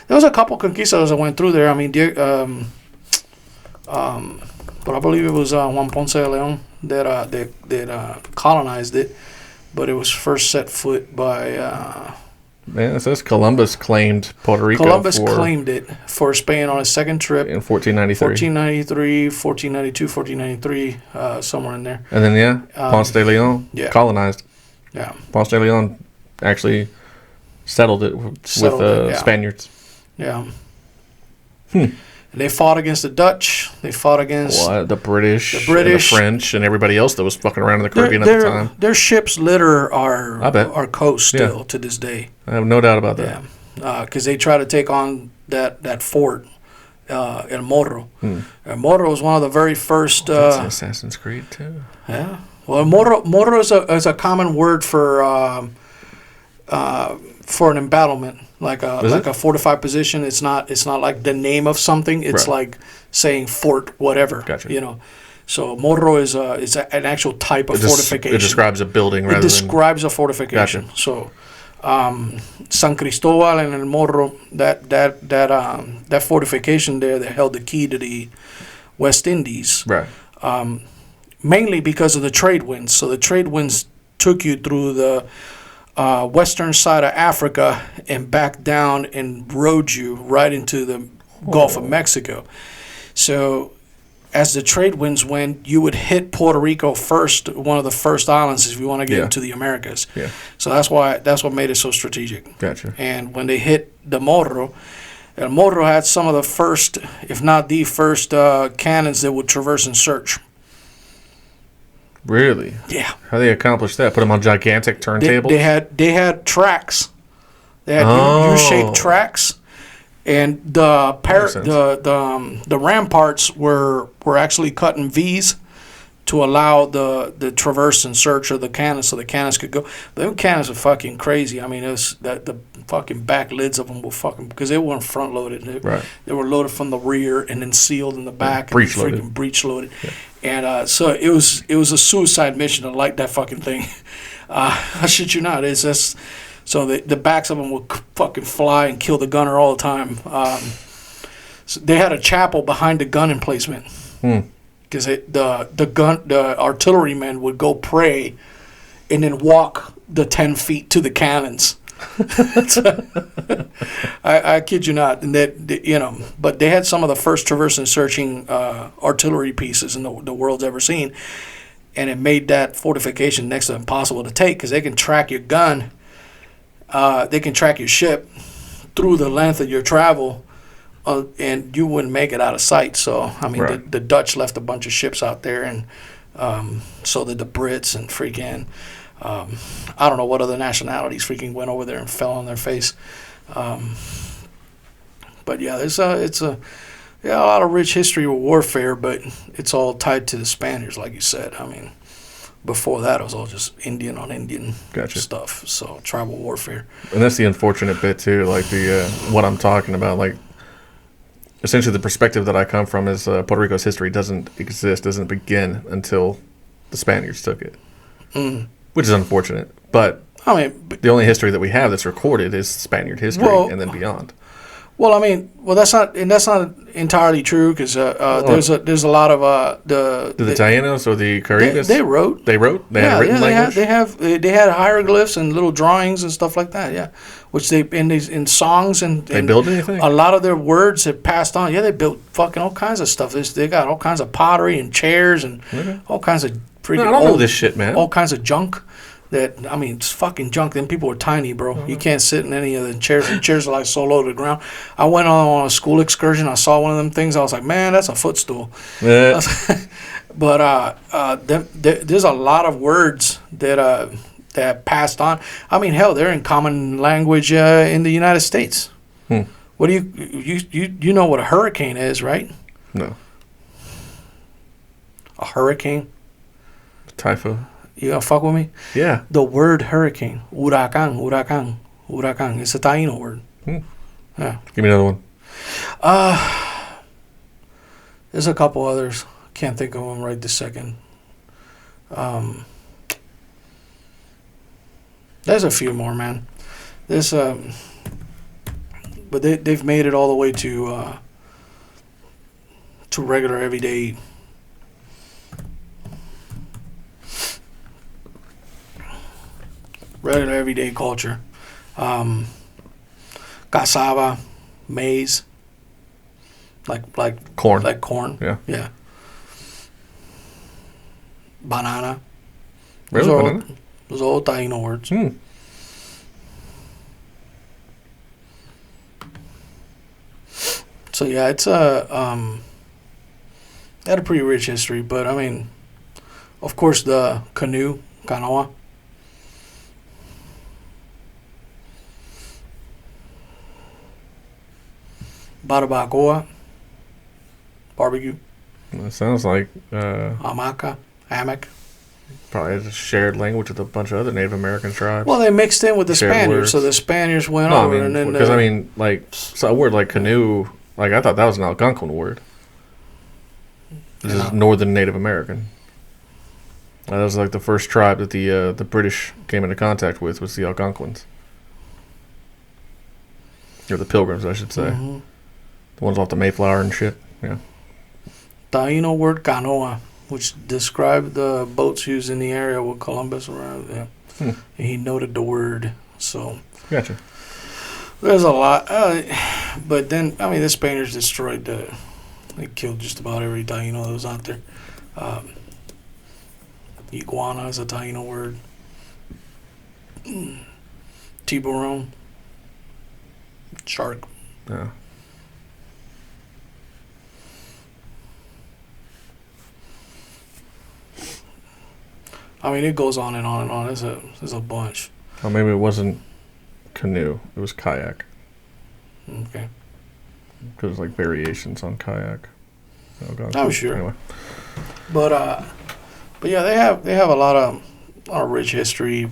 there was a couple conquistadors that went through there. I mean, but I believe it was Juan Ponce de Leon that colonized it, but it was first set foot by. Man, it says Columbus claimed Puerto Rico. Columbus claimed it for Spain on his second trip in 1493. 1492, 1493, somewhere in there. And then Ponce de Leon colonized. Yeah, Ponce de Leon actually settled it with Spaniards. Yeah. They fought against the Dutch. They fought against the British, and the French, and everybody else that was fucking around in the Caribbean at the time. Their ships litter our coast still to this day. I have no doubt about that. Yeah, because they try to take on that fort, El Morro. El Morro was one of the very first. That's an Assassin's Creed too. Yeah. Well, Morro is a common word for an embattlement. Like a fortified position. It's not like the name of something. It's like saying fort whatever. Gotcha. So morro is an actual type of fortification. It describes a building rather than... It describes a fortification. Gotcha. So San Cristobal and El Morro, that fortification there that held the key to the West Indies. Right. Mainly because of the trade winds. So the trade winds took you through the western side of Africa and back down and rode you right into the Gulf of Mexico. So as the trade winds went, you would hit Puerto Rico first, one of the first islands if you want to get into the Americas. Yeah. So that's what made it so strategic. Gotcha. And when they hit the Morro, El Morro had some of the first, if not the first, cannons that would traverse and search. Really? Yeah. How they accomplished that? Put them on gigantic turntables? They had tracks. They had U-shaped tracks, And the ramparts were actually cut in V's to allow the traverse and search of the cannons, so the cannons could go. Them cannons are fucking crazy. I mean, it's that the fucking back lids of them were fucking, because they weren't front loaded. They were loaded from the rear and then sealed in the back. Breech and loaded. Breech loaded. Yeah. And so it was a suicide mission to light that fucking thing. I shit you not. It's just so the backs of them would fucking fly and kill the gunner all the time. So they had a chapel behind the gun emplacement. Because the artillerymen would go pray and then walk the 10 feet to the cannons. I kid you not. And that, but they had some of the first traverse and searching artillery pieces in the world's ever seen. And it made that fortification next to impossible to take, because they can track your gun. They can track your ship through the length of your travel. And you wouldn't make it out of sight. So, I mean, the Dutch left a bunch of ships out there, and so did the Brits, and freaking, I don't know what other nationalities freaking went over there and fell on their face. But yeah, it's a lot of rich history of warfare, but it's all tied to the Spaniards, like you said. I mean, before that, it was all just Indian on Indian stuff. So tribal warfare. And that's the unfortunate bit too. Like what I'm talking about, like. Essentially, the perspective that I come from is Puerto Rico's history doesn't begin until the Spaniards took it, which is unfortunate. But I mean, the only history that we have that's recorded is Spaniard history, and then beyond. Well, I mean, that's not entirely true, because there's a lot of the Taínos or the Caribes. They wrote. They had written language. They had hieroglyphs and little drawings and stuff like that. Yeah, which they in songs and they built anything. A lot of their words have passed on. Yeah, they built fucking all kinds of stuff. They got all kinds of pottery and chairs and all kinds of freaking. I don't know this shit, man. All kinds of junk. That, I mean, it's fucking junk. Them people were tiny, bro. You can't sit in any of the chairs. The chairs are like so low to the ground. I went on a school excursion. I saw one of them things. I was like, man, that's a footstool. Yeah. But there's a lot of words that passed on. I mean, hell, they're in common language in the United States. What do you know what a hurricane is, right? No. A hurricane? Typhoon. You gonna fuck with me? Yeah. The word hurricane, huracán. It's a Taíno word. Yeah. Give me another one. There's a couple others. Can't think of them right this second. There's a few more, man. There's but they've made it all the way to regular everyday. Regular everyday culture. Cassava, maize, like corn. Like corn. Yeah. Banana. Really, banana? Those are all Taíno words. So yeah, it's had a pretty rich history, but I mean, of course, the canoa. Barbacoa, barbecue. That sounds like hammock. Probably has a shared language with a bunch of other Native American tribes. Well, they mixed in with the Spaniards, so the Spaniards went over. I mean, and then because like a word like canoe, like I thought that was an Algonquin word. This is Northern Native American. That was like the first tribe that the British came into contact with was the Algonquins, or the Pilgrims, I should say. Mm-hmm. The ones off the Mayflower and shit. Yeah. Taíno word canoa, which described the boats used in the area with Columbus around. Yeah. And he noted the word. So. Gotcha. There's a lot, but then I mean the Spaniards destroyed they killed just about every Taíno that was out there. Iguana is a Taíno word. Tiburon. Shark. Yeah. I mean, it goes on and on and on. There's a bunch. Well, maybe it wasn't canoe. It was kayak. Okay. because like variations on kayak. Oh god. I'm sure. Anyway. But yeah, they have a lot of rich history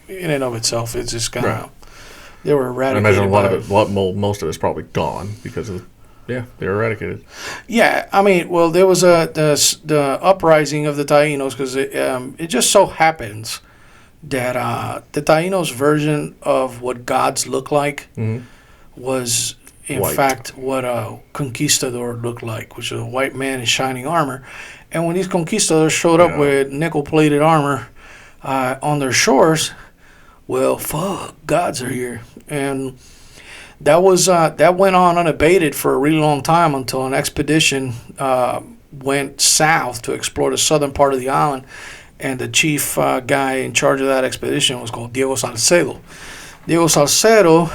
in and of itself. It's just kind of they were eradicated. I imagine most of it's probably gone because of they were eradicated. Yeah, I mean, well, there was the uprising of the Taínos because it just so happens that the Taínos' version of what gods look like was in fact what a conquistador looked like, which is a white man in shining armor. And when these conquistadors showed up with nickel-plated armor on their shores, well, fuck, gods are here. And that went on unabated for a really long time until an expedition went south to explore the southern part of the island. And the chief guy in charge of that expedition was called Diego Salcedo. Diego Salcedo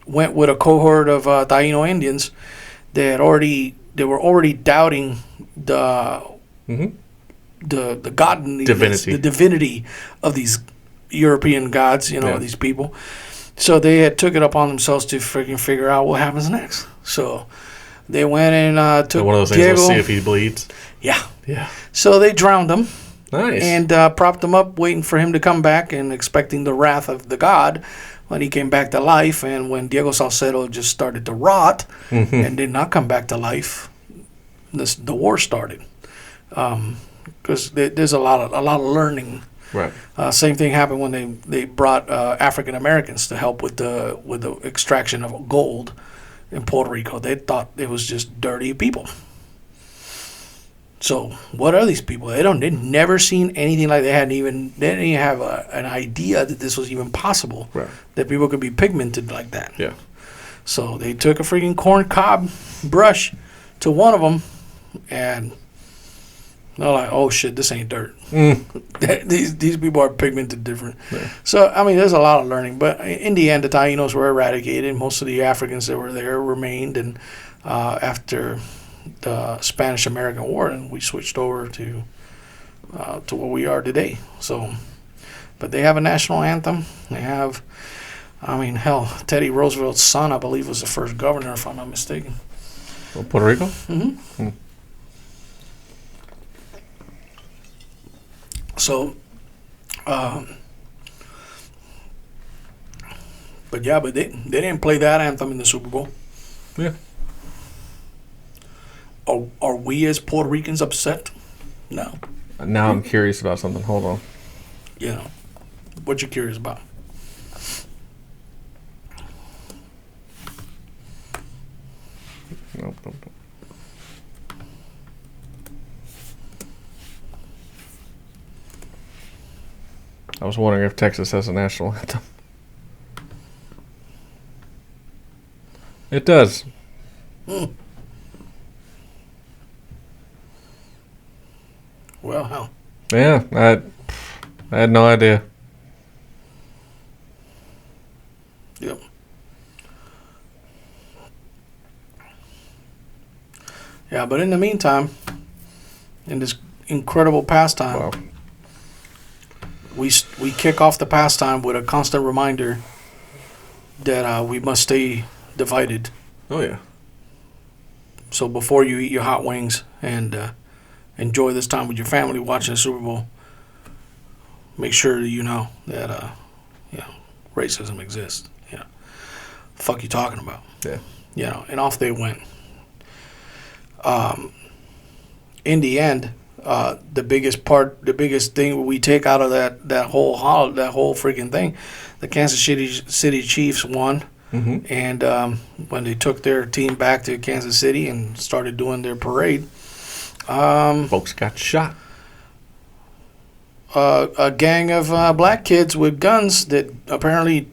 went with a cohort of Taino Indians that were already doubting the divinity of these European gods, these people. So they had took it upon themselves to freaking figure out what happens next. So they went and took one of those Diego. Things, we'll see if he bleeds. Yeah. Yeah. So they drowned him. Nice. And propped him up, waiting for him to come back and expecting the wrath of the god when he came back to life. And when Diego Salcedo just started to rot and did not come back to life, the war started. Because there's a lot of learning. Right. Same thing happened when they brought African Americans to help with the extraction of gold in Puerto Rico. They thought it was just dirty people. So what are these people? They'd never seen anything like they didn't even have an idea that this was even possible. Right. That people could be pigmented like that. Yeah. So they took a freaking corn cob brush to one of them, and they're like, "Oh shit, this ain't dirt." These people are pigmented different. Yeah. So I mean, there's a lot of learning, but in the end, the Taínos were eradicated. Most of the Africans that were there remained, and after the Spanish-American War, and we switched over to what we are today. So, but they have a national anthem. They have, hell, Teddy Roosevelt's son, I believe, was the first governor, if I'm not mistaken. Well, Puerto Rico? Mm-hmm. So, but they didn't play that anthem in the Super Bowl. Yeah. Are we as Puerto Ricans upset? No. Now I'm curious about something. Hold on. What you curious about? Nope. I was wondering if Texas has a national anthem. It does. Well, how? Yeah, I had no idea. Yep. Yeah, but in the meantime, in this incredible pastime, we kick off the pastime with a constant reminder that we must stay divided. Oh, yeah. So before you eat your hot wings and enjoy this time with your family watching the Super Bowl, make sure that you know that racism exists. Yeah. Fuck you talking about? Yeah. And off they went. In the end, the biggest thing we take out of that whole freaking thing, the Kansas City Chiefs won. Mm-hmm. And when they took their team back to Kansas City and started doing their parade, folks got shot. A gang of black kids with guns that apparently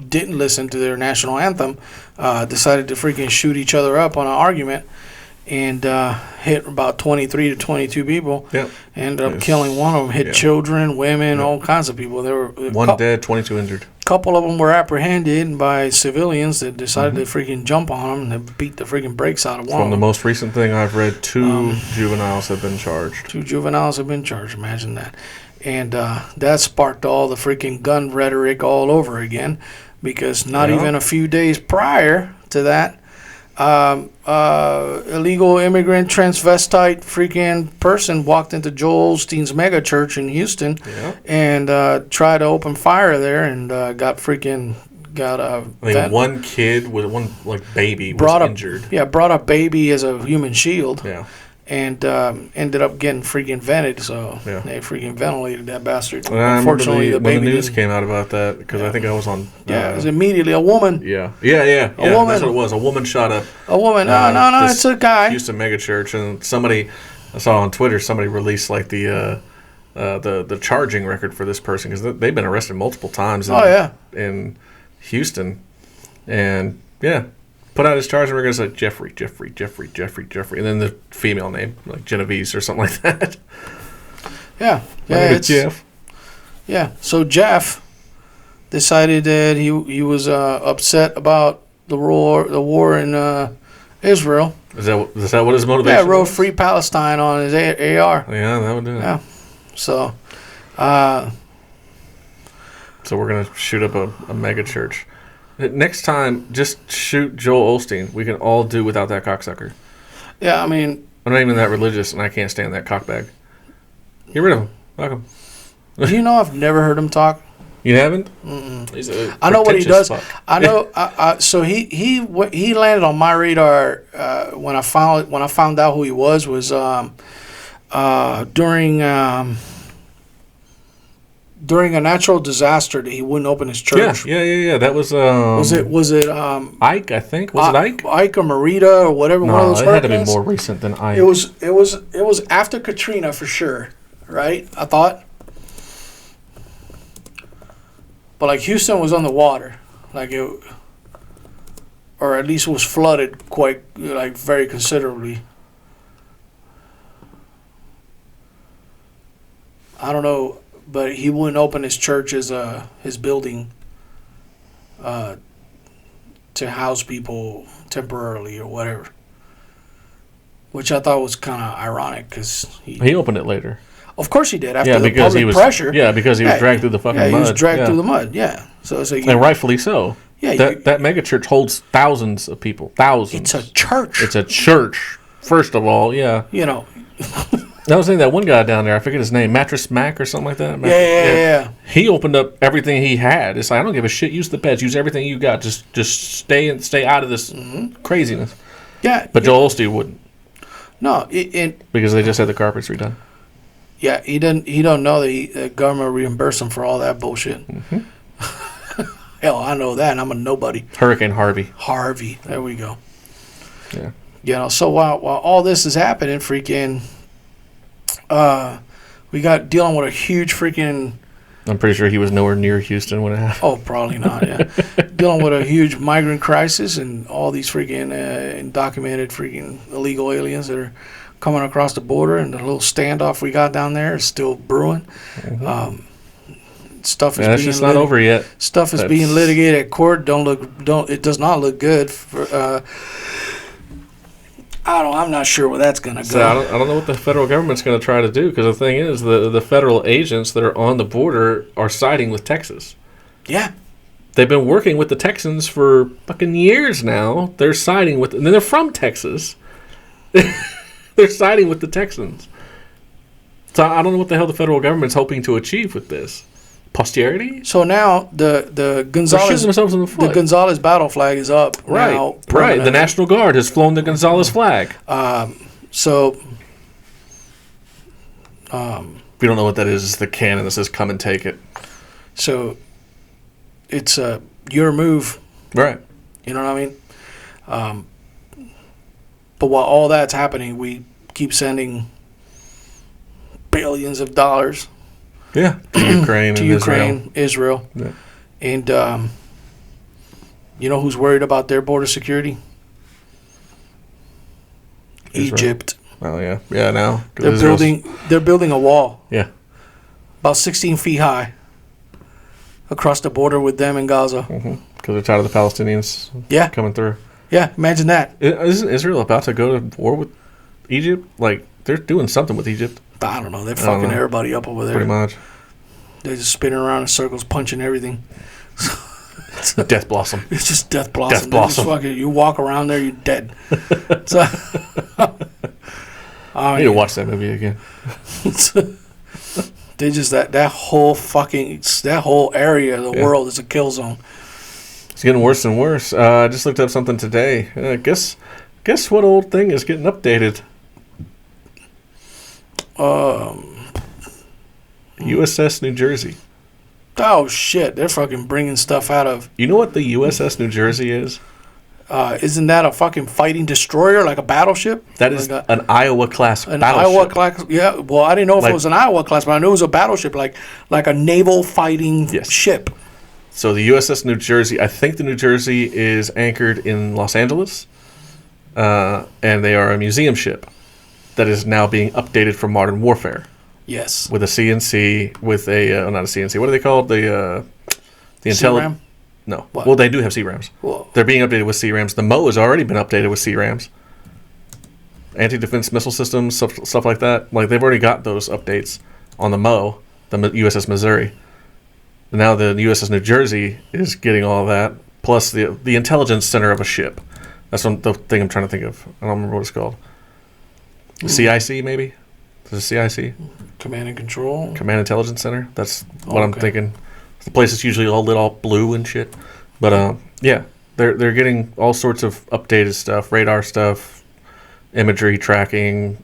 didn't listen to their national anthem decided to freaking shoot each other up on an argument and hit about 23 to 22 people. Yep. Ended up killing one of them. Hit children, women, all kinds of people. There were one dead, 22 injured. Couple of them were apprehended by civilians that decided to freaking jump on them and beat the freaking brakes out of one. From the most recent thing I've read, 2 juveniles have been charged. 2 juveniles have been charged. Imagine that. And that sparked all the freaking gun rhetoric all over again, because not even a few days prior to that. Illegal immigrant transvestite freaking person walked into Joel Osteen's mega church in Houston and tried to open fire there and got one kid with one baby was injured. Brought a baby as a human shield. Yeah. And ended up getting freaking vented, so they freaking ventilated that bastard. Well, unfortunately, when the news came out about that, because I think I was on... it was immediately a woman. A woman. That's what it was. A woman shot up... A woman. No, it's a guy. Houston megachurch, and somebody... I saw on Twitter, somebody released, the charging record for this person, because they've been arrested multiple times in Houston. And, put out his charge, and we're going to say Jeffrey. And then the female name, like Genevieve or something like that. Yeah. It's Jeff. Yeah. So Jeff decided that he was upset about the war in Israel. Is that what his motivation was? Yeah, wrote Free Palestine on his AR. Yeah, that would do it. Yeah. So we're going to shoot up a mega church. Next time, just shoot Joel Osteen. We can all do without that cocksucker. Yeah, I mean... I'm not even that religious, and I can't stand that cockbag. Get rid of him. Fuck him. Do you know I've never heard him talk? You haven't? Mm-mm. I know what he does. Fuck. I know. So he landed on my radar when I found out who he was during a natural disaster that he wouldn't open his church. Yeah. That was was it Ike, I think. Was it Ike? Ike or Marita or whatever. No, one of those it had to be more recent than Ike. It was after Katrina for sure, right? I thought. But Houston was on the water, or at least was flooded quite very considerably. I don't know. But he wouldn't open his church as his building to house people temporarily or whatever, which I thought was kind of ironic because he opened it later. Of course he did after the public pressure. Yeah, because he was dragged through the fucking mud. Yeah, he was dragged through the mud. Yeah, so and rightfully so. Yeah, that mega church holds thousands of people. Thousands. It's a church. It's a church. First of all, yeah. I was saying that one guy down there, I forget his name, Mattress Mac or something like that. Yeah. He opened up everything he had. It's like, I don't give a shit. Use the beds. Use everything you got. Just stay out of this craziness. Yeah. But Joel Osteen wouldn't. No, because they just had the carpets redone. Yeah, he don't know that the government reimbursed him for all that bullshit. Mm-hmm. Hell, I know that, and I'm a nobody. Hurricane Harvey. There we go. Yeah. So while all this is happening, freaking. We got dealing with a huge freaking... I'm pretty sure he was nowhere near Houston when it happened. Oh, probably not, yeah. Dealing with a huge migrant crisis and all these freaking undocumented freaking illegal aliens that are coming across the border, and the little standoff we got down there is still brewing. Mm-hmm. Stuff is that's just not over yet. Stuff is being litigated at court. It does not look good for... I'm not sure where that's going to go. So I don't know what the federal government's going to try to do, because the thing is, the federal agents that are on the border are siding with Texas. Yeah. They've been working with the Texans for fucking years now. They're siding with... And then they're from Texas. They're siding with the Texans. So I don't know what the hell the federal government's hoping to achieve with this. Posterity? So now the Gonzales... They're shooting themselves in the foot. The Gonzales battle flag is up now. Right. The National Guard has flown the Gonzales flag. So... if you don't know what that is, it's the cannon that says, "Come and take it." So, it's your move. Right. You know what I mean? But while all that's happening, we keep sending billions of dollars... Yeah, to Ukraine, Israel. Yeah. And you know who's worried about their border security? Israel. Egypt. Oh yeah, now they're building a wall. Yeah, about 16 feet high across the border with them in Gaza. Because they're tired of the Palestinians. Yeah. Coming through. Yeah, imagine that. Isn't Israel about to go to war with Egypt? They're doing something with Egypt. I don't know. They're fucking everybody up over there. Pretty much. They're just spinning around in circles, punching everything. Death Blossom. It's just Death Blossom. Death Blossom. You walk around there, you're dead. So, I need to watch that movie again. They just that whole area of the world is a kill zone. It's getting worse and worse. I just looked up something today. Guess what old thing is getting updated? USS New Jersey. Oh shit! They're fucking bringing stuff out of. You know what the USS New Jersey is? Isn't that a fucking fighting destroyer, like a battleship? That is an Iowa class battleship. Iowa class, yeah. Well, I didn't know if it was an Iowa class, but I knew it was a battleship, like a naval fighting ship. So the USS New Jersey, I think the New Jersey is anchored in Los Angeles, and they are a museum ship that is now being updated for modern warfare. Yes. With a CNC, with a not a CNC. What are they called? The CRAM? No. What? Well, they do have CRAMs. Whoa. They're being updated with CRAMs. The Mo has already been updated with CRAMs. Anti-defense missile systems, stuff like that. Like, they've already got those updates on the Mo, the USS Missouri. And now the USS New Jersey is getting all of that, plus the intelligence center of a ship. That's the thing I'm trying to think of. I don't remember what it's called. CIC, maybe? Is it CIC? Command and Control? Command Intelligence Center. That's what I'm thinking. The place is usually all lit all blue and shit. But, yeah, they're getting all sorts of updated stuff, radar stuff, imagery tracking,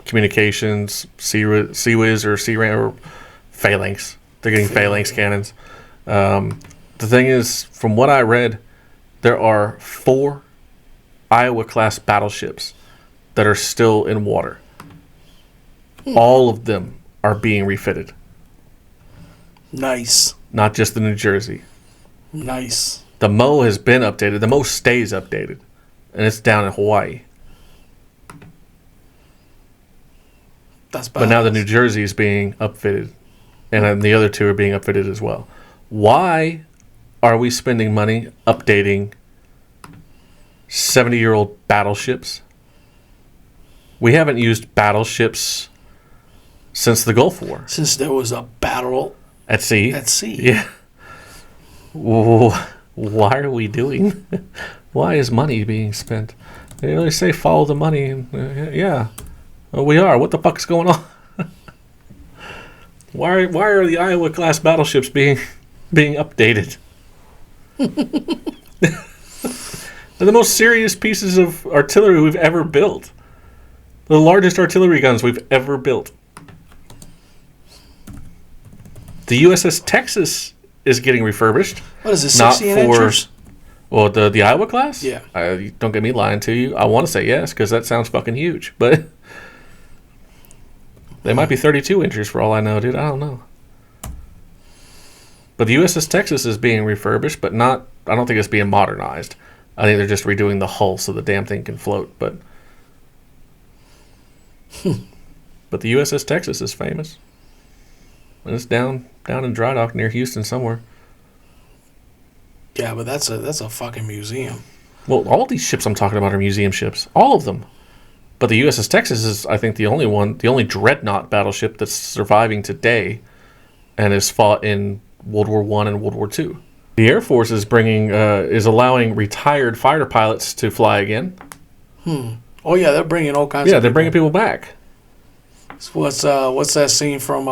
communications, CWIS or CRAM or phalanx. They're getting phalanx cannons. The thing is, from what I read, there are 4 Iowa-class battleships that are still in water. All of them are being refitted. Nice. Not just the New Jersey. Nice. The Mo has been updated. The Mo stays updated. And it's down in Hawaii. That's bad. But now the New Jersey is being upfitted. And then the other 2 are being upfitted as well. Why are we spending money updating 70-year-old battleships? We haven't used battleships since the Gulf War. Since there was a battle at sea. Yeah. Why are we doing? Why is money being spent? They say follow the money. And, yeah. Well, we are. What the fuck's going on? Why are the Iowa class battleships being updated? They're the most serious pieces of artillery we've ever built. The largest artillery guns we've ever built. The USS Texas is getting refurbished. What is it, 16 inches? Well, the Iowa class? Yeah. Don't get me lying to you. I want to say yes, because that sounds fucking huge. But they might be 32 inches for all I know, dude. I don't know. But the USS Texas is being refurbished, but not... I don't think it's being modernized. I think they're just redoing the hull so the damn thing can float. But but the USS Texas is famous. And it's down in dry dock near Houston somewhere. Yeah, but that's a fucking museum. Well, all these ships I'm talking about are museum ships. All of them. But the USS Texas is, I think, the only dreadnought battleship that's surviving today and has fought in World War I and World War II. The Air Force is allowing retired fighter pilots to fly again. Oh, yeah, they're bringing all kinds of people. Yeah, they're bringing people back. So what's that scene from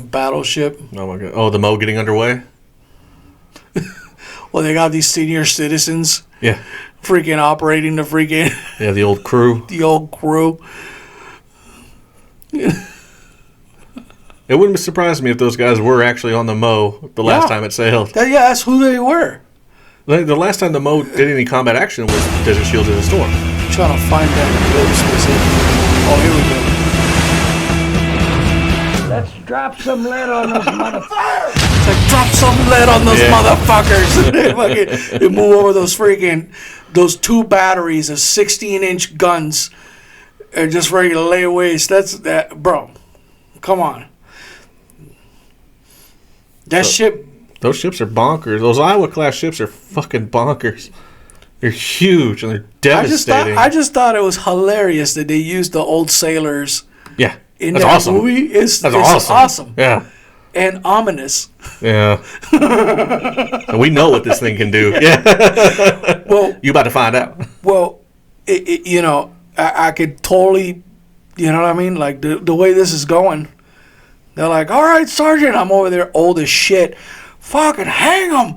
Battleship? Oh, my God. Oh, the Mo getting underway? Well, they got these senior citizens. Yeah. Freaking operating the freaking... Yeah, the old crew. The old crew. It wouldn't surprise me if those guys were actually on the Mo the last time it sailed. That's who they were. The last time the Mo did any combat action was Desert Shield in the Storm. I'm trying to find that. Oh, here we go. Let's drop some lead on those motherfuckers. It's like, drop some lead on those motherfuckers. They move over those 2 batteries of 16-inch guns and just ready to lay waste. Bro. Come on. Those ships are bonkers. Those Iowa-class ships are fucking bonkers. They're huge and they're devastating. I just thought it was hilarious that they used the old sailors in that movie. That's awesome. awesome. Yeah. and ominous. Yeah. So we know what this thing can do. Yeah. Well, you about to find out. Well, I could totally, you know what I mean? Like, the way this is going, they're like, all right, Sergeant, I'm over there old as shit. Fucking hang him.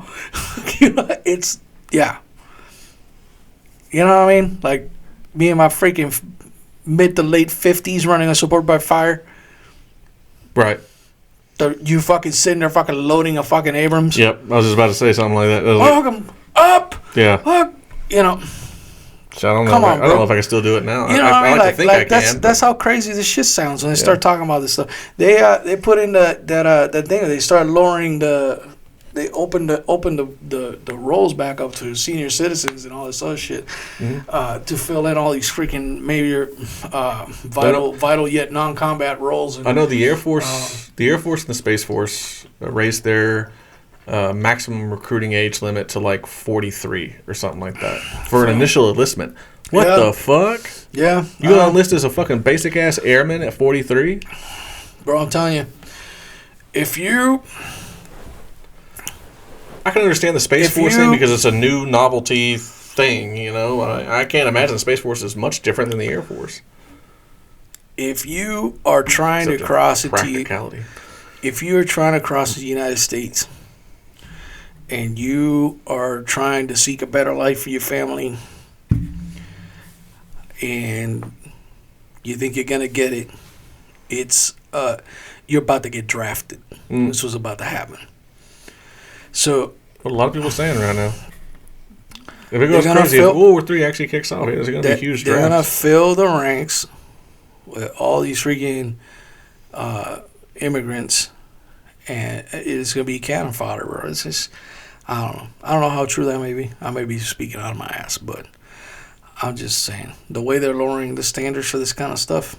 It's, yeah. You know what I mean? Like, me in my freaking mid to late 50s running a support by fire. Right. You fucking sitting there fucking loading a fucking Abrams. Yep. I was just about to say something like that. Welcome up. Yeah. You know. So I don't know. Come on, I don't know if I can still do it now. You know what I mean? like to think I can. That's how crazy this shit sounds when they start talking about this stuff. They put in that thing. They start lowering They opened the rolls back up to senior citizens and all this other shit to fill in all these freaking major vital yet non-combat roles. And, I know the Air Force, and the Space Force raised their maximum recruiting age limit to like 43 or something like that for an initial enlistment. What the fuck? Yeah. You gonna enlist as a fucking basic ass airman at 43? Bro, I'm telling you, if you... I can understand the Space Force thing because it's a new novelty thing, you know. I can't imagine the Space Force is much different than the Air Force. If you are trying to cross practicality. If you are trying to cross the United States and you are trying to seek a better life for your family and you think you're going to get it, it's you're about to get drafted. This was about to happen. So what a lot of people are saying right now. If it goes crazy, if World War III actually kicks off, there's going to be a huge draft. They're going to fill the ranks with all these freaking immigrants, and it's going to be cannon fodder, bro. It's just, I don't know. I don't know how true that may be. I may be speaking out of my ass, but I'm just saying. The way they're lowering the standards for this kind of stuff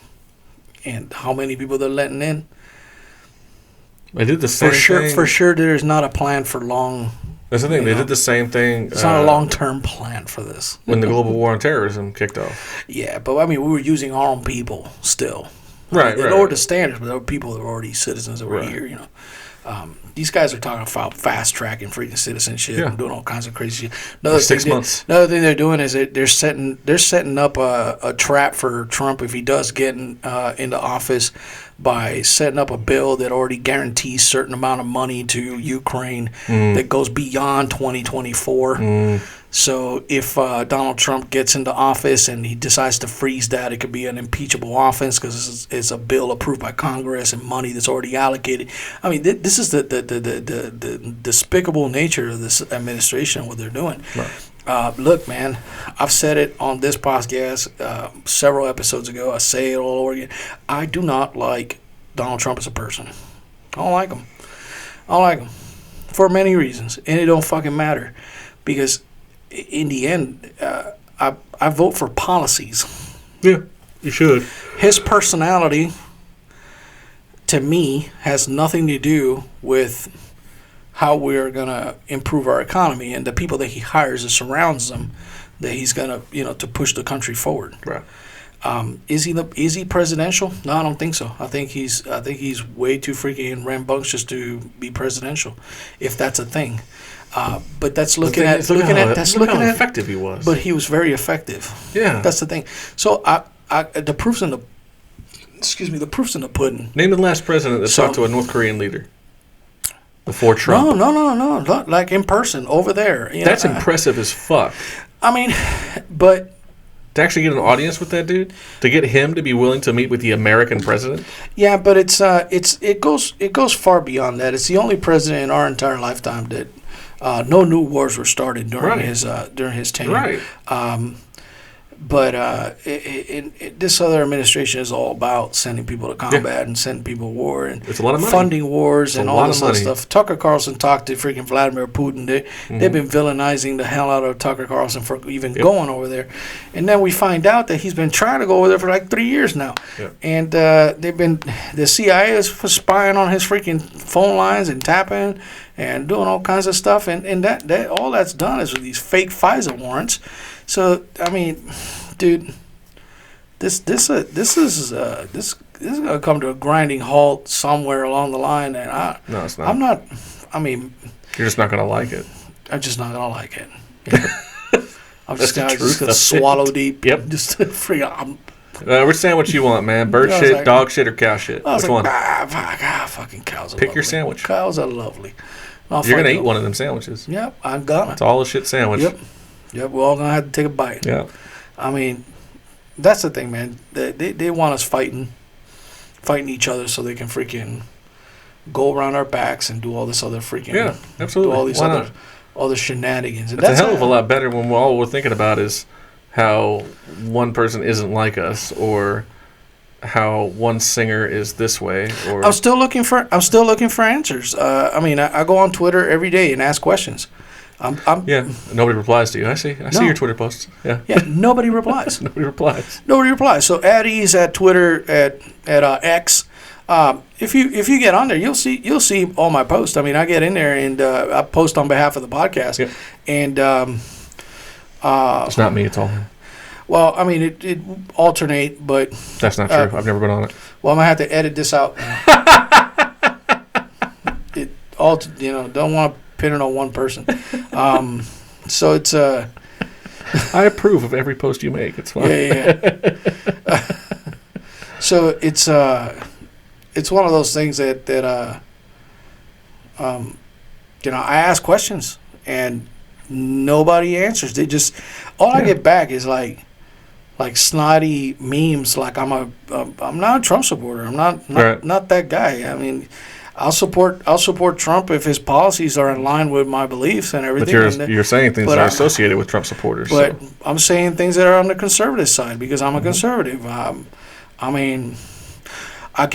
and how many people they're letting in, they did the same thing. For sure, there's not a plan for long. That's the thing. They did the same thing. It's not a long-term plan for this. When the global war on terrorism kicked off. Yeah, but I mean, we were using our own people still. Right, They lowered the standards, but there were people that were already citizens that were here, you know. These guys are talking about fast-tracking freaking citizenship and doing all kinds of crazy shit. 6 months. Another thing they're doing is they're setting up a trap for Trump if he does get into office by setting up a bill that already guarantees certain amount of money to Ukraine that goes beyond 2024. So if Donald Trump gets into office and he decides to freeze that, it could be an impeachable offense because it's a bill approved by Congress and money that's already allocated. I mean, this is the despicable nature of this administration, what they're doing. Right. Look, man, I've said it on this podcast several episodes ago. I say it all over again. I do not like Donald Trump as a person. I don't like him. I don't like him for many reasons, and it don't fucking matter because in the end, I vote for policies. Yeah, you should. His personality, to me, has nothing to do with how we're going to improve our economy and the people that he hires and surrounds them, that he's going to, to push the country forward. Right. Is he presidential? No, I don't think so. I think he's way too freaking rambunctious to be presidential, if that's a thing. But that's looking at how effective he was. But he was very effective. Yeah, that's the thing. So the proof's in the proof's in the pudding. Name the last president that talked to a North Korean leader before Trump. No, like in person over there. That's impressive as fuck. I mean, but to actually get an audience with that dude, to get him to be willing to meet with the American president. Yeah, but it goes far beyond that. It's the only president in our entire lifetime that. No new wars were started during his tenure. Right. But this other administration is all about sending people to combat and sending people to war and it's a lot of money. Funding wars and all this other stuff. Tucker Carlson talked to freaking Vladimir Putin. They've been villainizing the hell out of Tucker Carlson for even going over there. And then we find out that he's been trying to go over there for like 3 years now. Yep. And the CIA is spying on his freaking phone lines and tapping and doing all kinds of stuff. And that all that's done is with these fake FISA warrants. So I mean, dude, this come to a grinding halt somewhere along the line, and no, it's not. I'm not. I mean, you're just not gonna like it. I'm just not gonna like it. Yeah. I'm just gonna swallow deep. Yep. Just freaking. Which sandwich you want, man? Bird shit, like, dog shit, or cow shit? Which one? Fucking cows are Pick lovely. your sandwich. Cows are lovely. You're going to eat one of them sandwiches. Yep, I'm gonna. It's all a shit sandwich. Yep, we're all going to have to take a bite. Yeah. I mean, that's the thing, man. They want us fighting each other so they can freaking go around our backs and do all this other freaking... Yeah, absolutely. Do all these Why other shenanigans. And that's a hell of a lot better when all we're thinking about is how one person isn't like us, or how one singer is this way. Or I'm still looking for answers. I mean, I go on Twitter every day and ask questions. Yeah, nobody replies to you. I see your Twitter posts. Yeah, nobody replies. Nobody replies. So at ease at Twitter at X. If you get on there, you'll see all my posts. I mean, I get in there and I post on behalf of the podcast. Yep. And it's not me. It's all him. Well, I mean, it alternate, but that's not true. I've never been on it. Well, I'm gonna have to edit this out. Don't want to pin it on one person. So it's I approve of every post you make. It's fine. Yeah. So it's one of those things that I ask questions and nobody answers. They just I get back is like snotty memes. Like I'm not a Trump supporter. I'm not that guy. I mean, I'll support Trump if his policies are in line with my beliefs and everything. But you're saying things that are associated with Trump supporters. But I'm saying things that are on the conservative side because I'm a conservative. I mean, I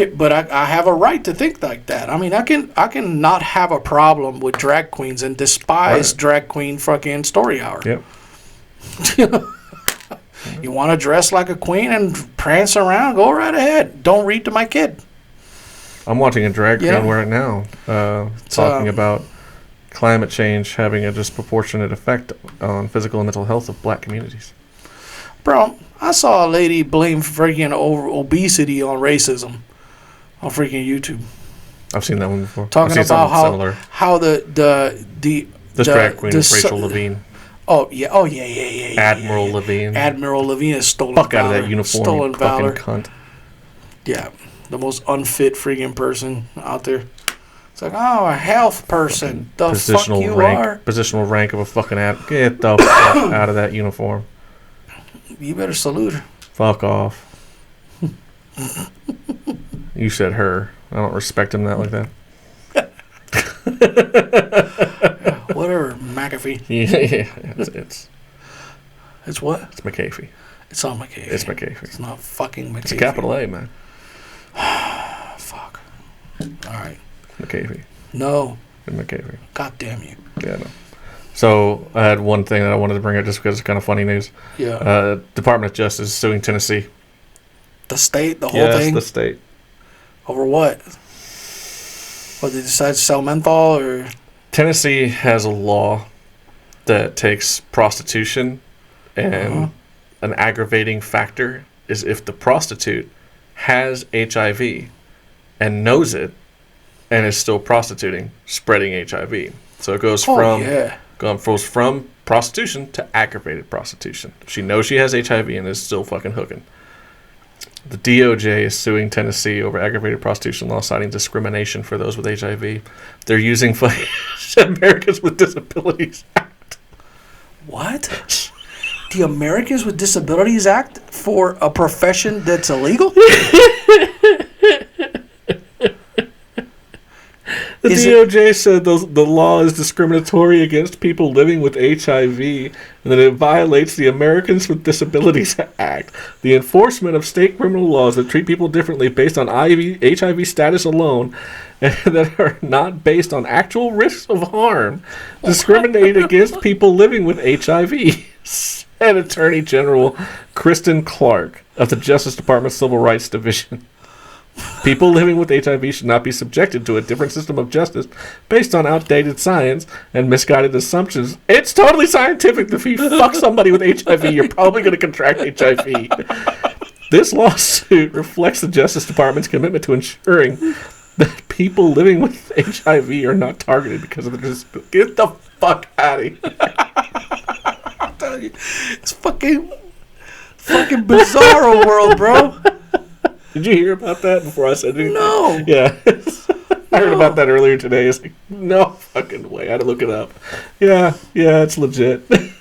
have a right to think like that. I mean, I can not have a problem with drag queens and despise drag queen fucking story hour. Yep. You want to dress like a queen and prance around? Go right ahead. Don't read to my kid. I'm watching a drag queen right now talking about climate change having a disproportionate effect on physical and mental health of black communities. Bro, I saw a lady blame freaking obesity on racism on freaking YouTube. I've seen that one before. Talking about how this drag queen is Rachel Levine. Oh yeah. Admiral Levine. Admiral Levine is stolen fuck valor. Out of that uniform, stolen you valor. Fucking cunt. Yeah, the most unfit freaking person out there. It's like, a health person. The fuck you are. Positional rank of a fucking Get the fuck out of that uniform. You better salute her. Fuck off. You said her. I don't respect him like that. Whatever, McAfee. Yeah. It's what? It's McAfee. It's not McAfee. It's McAfee. It's not fucking McAfee. It's a capital A, man. Fuck. All right. McAfee. No. McAfee. God damn you. Yeah, no. So I had one thing that I wanted to bring up just because it's kind of funny news. Yeah. Department of Justice suing Tennessee. The state? The whole thing? Yes, the state. Over what? What, they decide to sell menthol or? Tennessee has a law that takes prostitution and an aggravating factor is if the prostitute has HIV and knows it and is still prostituting, spreading HIV. So it goes from prostitution to aggravated prostitution. She knows she has HIV and is still fucking hooking. The DOJ is suing Tennessee over aggravated prostitution law, citing discrimination for those with HIV. They're using Americans with Disabilities Act. What? The Americans with Disabilities Act for a profession that's illegal? The DOJ said the law is discriminatory against people living with HIV and that it violates the Americans with Disabilities Act. The enforcement of state criminal laws that treat people differently based on HIV status alone and that are not based on actual risks of harm discriminate against people living with HIV, said Attorney General Kristen Clark of the Justice Department's Civil Rights Division. People living with HIV should not be subjected to a different system of justice based on outdated science and misguided assumptions. It's totally scientific that if you fuck somebody with HIV, you're probably going to contract HIV. This lawsuit reflects the Justice Department's commitment to ensuring that people living with HIV are not targeted because of their disability. Get the fuck out of here. I'm telling you, it's fucking bizarro world, bro. Did you hear about that before I said anything? No. Yeah. I heard about that earlier today. It's like, no fucking way. I had to look it up. Yeah, it's legit. The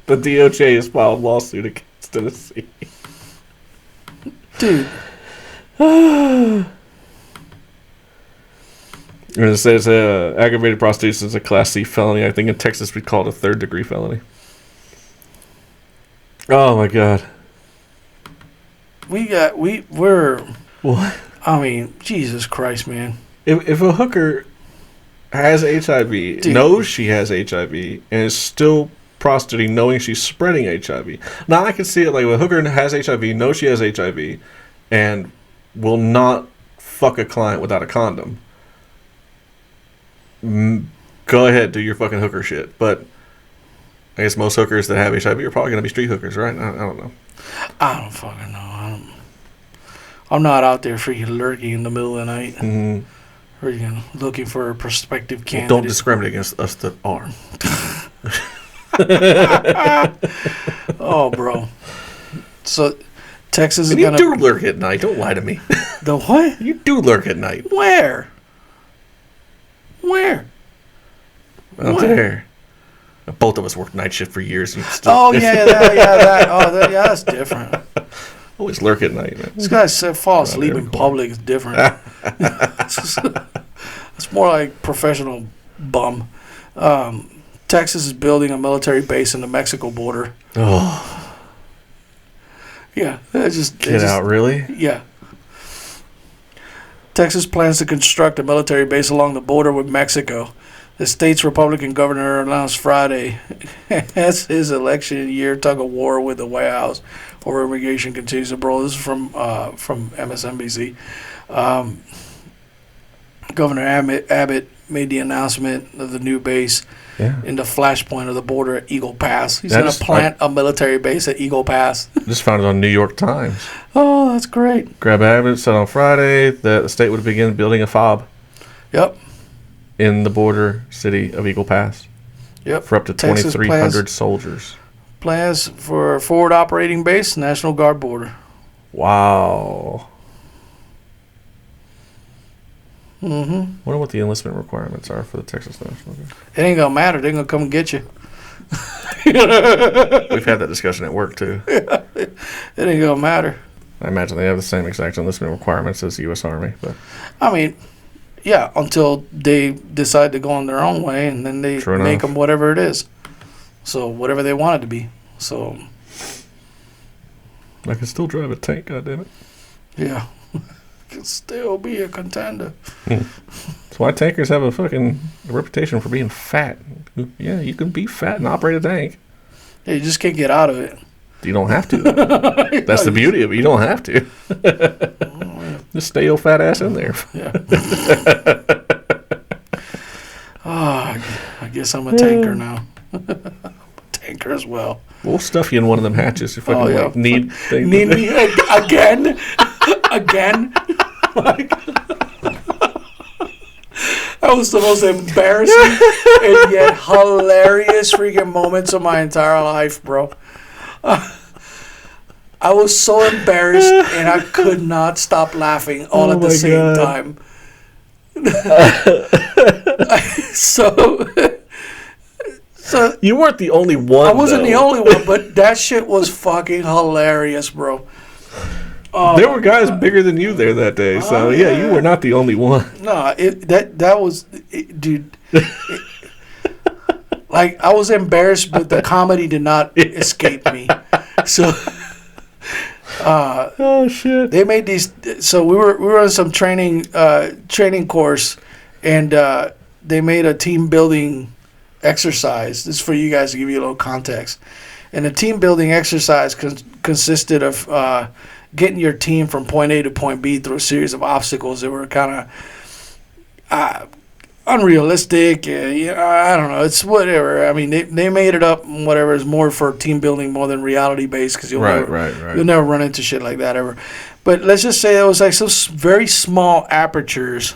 DOJ has filed a lawsuit against Tennessee. Dude. And it says aggravated prostitution is a Class C felony. I think in Texas we'd call it a third-degree felony. Oh, my God. We're... What? I mean, Jesus Christ, man. If a hooker has HIV, Dude. knows she has HIV, and is still prostituting knowing she's spreading HIV. Now, I can see it like a hooker has HIV, knows she has HIV, and will not fuck a client without a condom. Go ahead, do your fucking hooker shit. But I guess most hookers that have HIV are probably going to be street hookers, right? I don't know. I don't fucking know. I'm not out there freaking lurking in the middle of the night. Mm-hmm. Freaking looking for a prospective candidate. Well, don't discriminate against us that are. Oh, bro. So, Texas is and going to... You do lurk at night. Don't lie to me. The what? You do lurk at night. Where? Out there. Both of us worked night shift for years. And still that's different. Always lurk at night, man. This guy said fall asleep in public is different. It's more like professional bum. Texas is building a military base in the Mexico border. Oh. Yeah. Get out, really? Yeah. Texas plans to construct a military base along the border with Mexico. The state's Republican governor announced Friday as his election year tug of war with the White House over immigration continues to brawl. This is from MSNBC. Governor Abbott made the announcement of the new base in the flashpoint of the border at Eagle Pass. He's going to plant a military base at Eagle Pass. Just found it on New York Times. Oh, that's great. Grab Abbott said on Friday that the state would begin building a FOB. Yep. In the border city of Eagle Pass. Yep. For up to 2,300 soldiers. Plans for a forward operating base, National Guard border. Wow. Mm-hmm. Wonder what the enlistment requirements are for the Texas National Guard. It ain't gonna matter. They're gonna come and get you. We've had that discussion at work too. Yeah. It ain't gonna matter. I imagine they have the same exact enlistment requirements as the U.S. Army, but I mean, yeah, until they decide to go on their own way, and then they make them whatever it is. So whatever they want it to be. So I can still drive a tank, goddammit. Yeah. Can still be a contender. That's why tankers have a fucking reputation for being fat. Yeah, you can be fat and operate a tank. Yeah, you just can't get out of it. You don't have to. That's the beauty of it. You don't have to. Just stay your fat ass in there. Yeah. I guess I'm a tanker now. I'm a tanker as well. We'll stuff you in one of them hatches. You fucking need me again? Again? Like, that was the most embarrassing and yet hilarious freaking moments of my entire life, bro. I was so embarrassed and I could not stop laughing all at the same time. So you weren't the only one. I wasn't the only one, but that shit was fucking hilarious, bro. There were guys bigger than you there that day, so you were not the only one. No, that was, dude. Like, I was embarrassed, but the comedy did not escape me. So, oh shit! They made these. So we were on some training course, and they made a team building exercise. This is for you guys to give you a little context. And the team building exercise consisted of getting your team from point A to point B through a series of obstacles that were kind of unrealistic. I don't know. It's whatever. I mean, they made it up. Whatever. It's more for team building more than reality based because you'll never run into shit like that ever. But let's just say it was like some very small apertures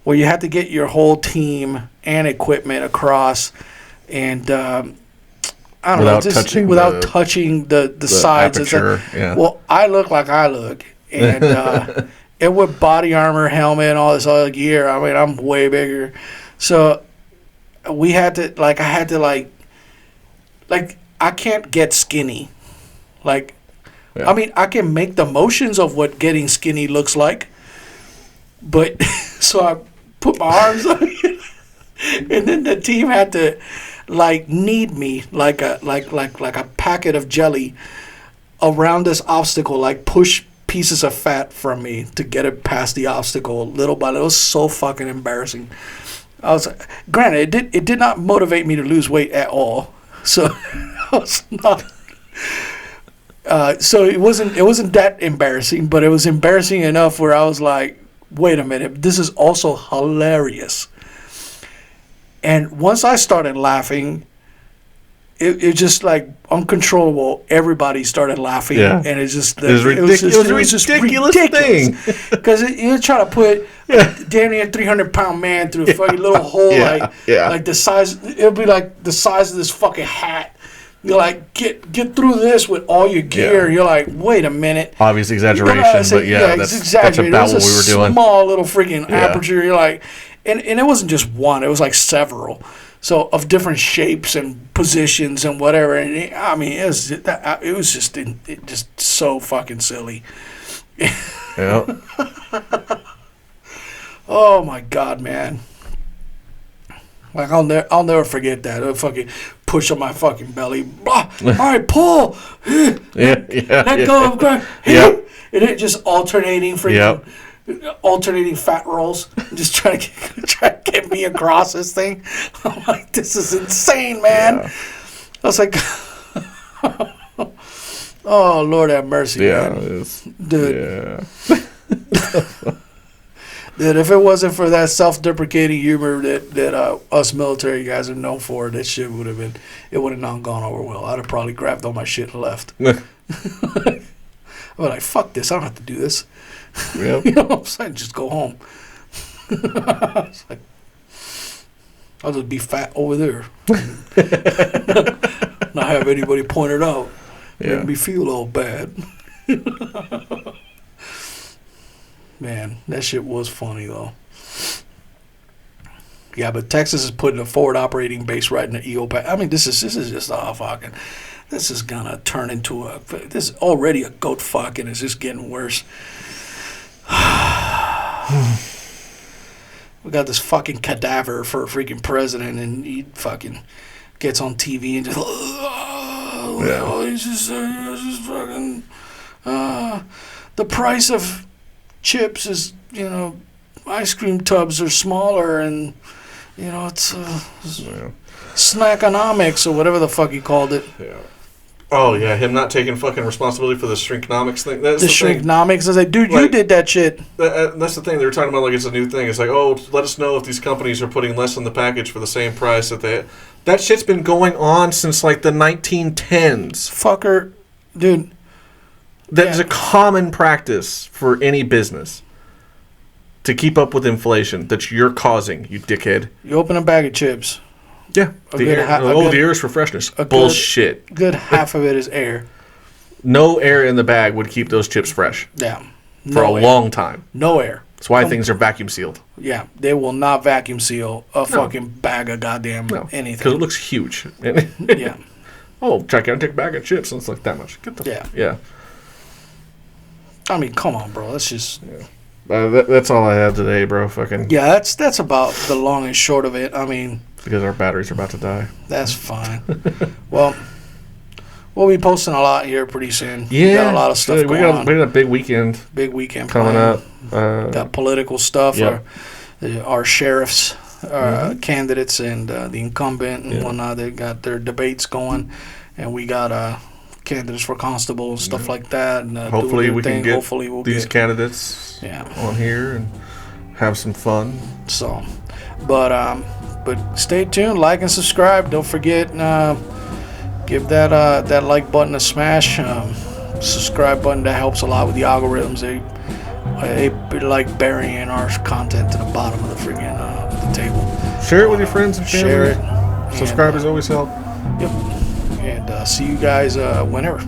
where you had to get your whole team and equipment across, and I don't know, just without touching the sides. Aperture, well, I look like I look, and. And with body armor, helmet, and all this other gear, I mean, I'm way bigger. So we had to, I can't get skinny. I mean, I can make the motions of what getting skinny looks like. But, so I put my arms on it. And then the team had to, knead me like a packet of jelly around this obstacle, push pieces of fat from me to get it past the obstacle little by little. It was so fucking embarrassing. I was granted it did not motivate me to lose weight at all. So I was not so it wasn't that embarrassing, but it was embarrassing enough where I was like, wait a minute, this is also hilarious. And once I started laughing, it just uncontrollable. Everybody started laughing, and it was just it was ridiculous thing. Because you're trying to put damn near 300-pound man through a fucking little hole, like the size. It'll be like the size of this fucking hat. You're like, get through this with all your gear. You're like, wait a minute. Obvious exaggeration, but that's about what we were doing. Small little freaking aperture. You're like, and it wasn't just one. It was like several. So of different shapes and positions and whatever, and it was just so fucking silly. Yeah. Oh my God, man! I'll never forget that. I'll fucking push on my fucking belly. All right, pull. Let go of ground. And it just alternating freaking. Alternating fat rolls, just trying to get me across this thing. I'm like, this is insane, man. Yeah. I was like, oh Lord have mercy, man. Dude. Yeah. Dude, if it wasn't for that self-deprecating humor that us military guys are known for, that shit would have not gone over well. I'd have probably grabbed all my shit and left. I'm like, fuck this, I don't have to do this. Yep. You know what I'm saying? Just go home. It's like, I'll just be fat over there. Not have anybody point it out. Make me feel all bad. Man, that shit was funny though. Yeah, but Texas is putting a forward operating base right in the EO pack. I mean, this is just fucking. This is gonna turn into this is already a goat fuck, and it's just getting worse. We got this fucking cadaver for a freaking president, and he fucking gets on TV and just, he's just fucking, the price of chips is, ice cream tubs are smaller, and, it's snackonomics or whatever the fuck he called it. Yeah. Oh, yeah, him not taking fucking responsibility for the shrinknomics thing. That's the shrinknomics. I was like, dude, you did that shit. That's the thing. They were talking about it's a new thing. It's like, let us know if these companies are putting less on the package for the same price that they... That shit's been going on since, the 1910s. Fucker. Dude. That is a common practice for any business. To keep up with inflation that you're causing, you dickhead. You open a bag of chips. Yeah. The air is for freshness. Bullshit. Good half of it is air. No air in the bag would keep those chips fresh. Yeah. For a long time. No air. That's why things are vacuum sealed. Yeah. They will not vacuum seal a fucking bag of goddamn anything. Because it looks huge. Yeah. Oh, gigantic bag of chips. It's like that much. Get the yeah. I mean, come on, bro. That's just... Yeah. That's all I have today, bro. Fucking... Yeah, that's about the long and short of it. I mean... Because our batteries are about to die. That's fine. Well, we'll be posting a lot here pretty soon. Yeah. We got a lot of stuff going on. We got a big weekend. Big weekend coming up. Got political stuff. Yep. Our sheriffs, candidates, and the incumbent and whatnot. They got their debates going. And we got candidates for constable and stuff like that. And, hopefully we can get these candidates on here and have some fun. So, but stay tuned, like and subscribe. Don't forget, give that like button a smash. Subscribe button, that helps a lot with the algorithms. They like burying our content to the bottom of the friggin' the table. Share it with your friends and family. Share it. Subscribers always help. Yep. And see you guys whenever.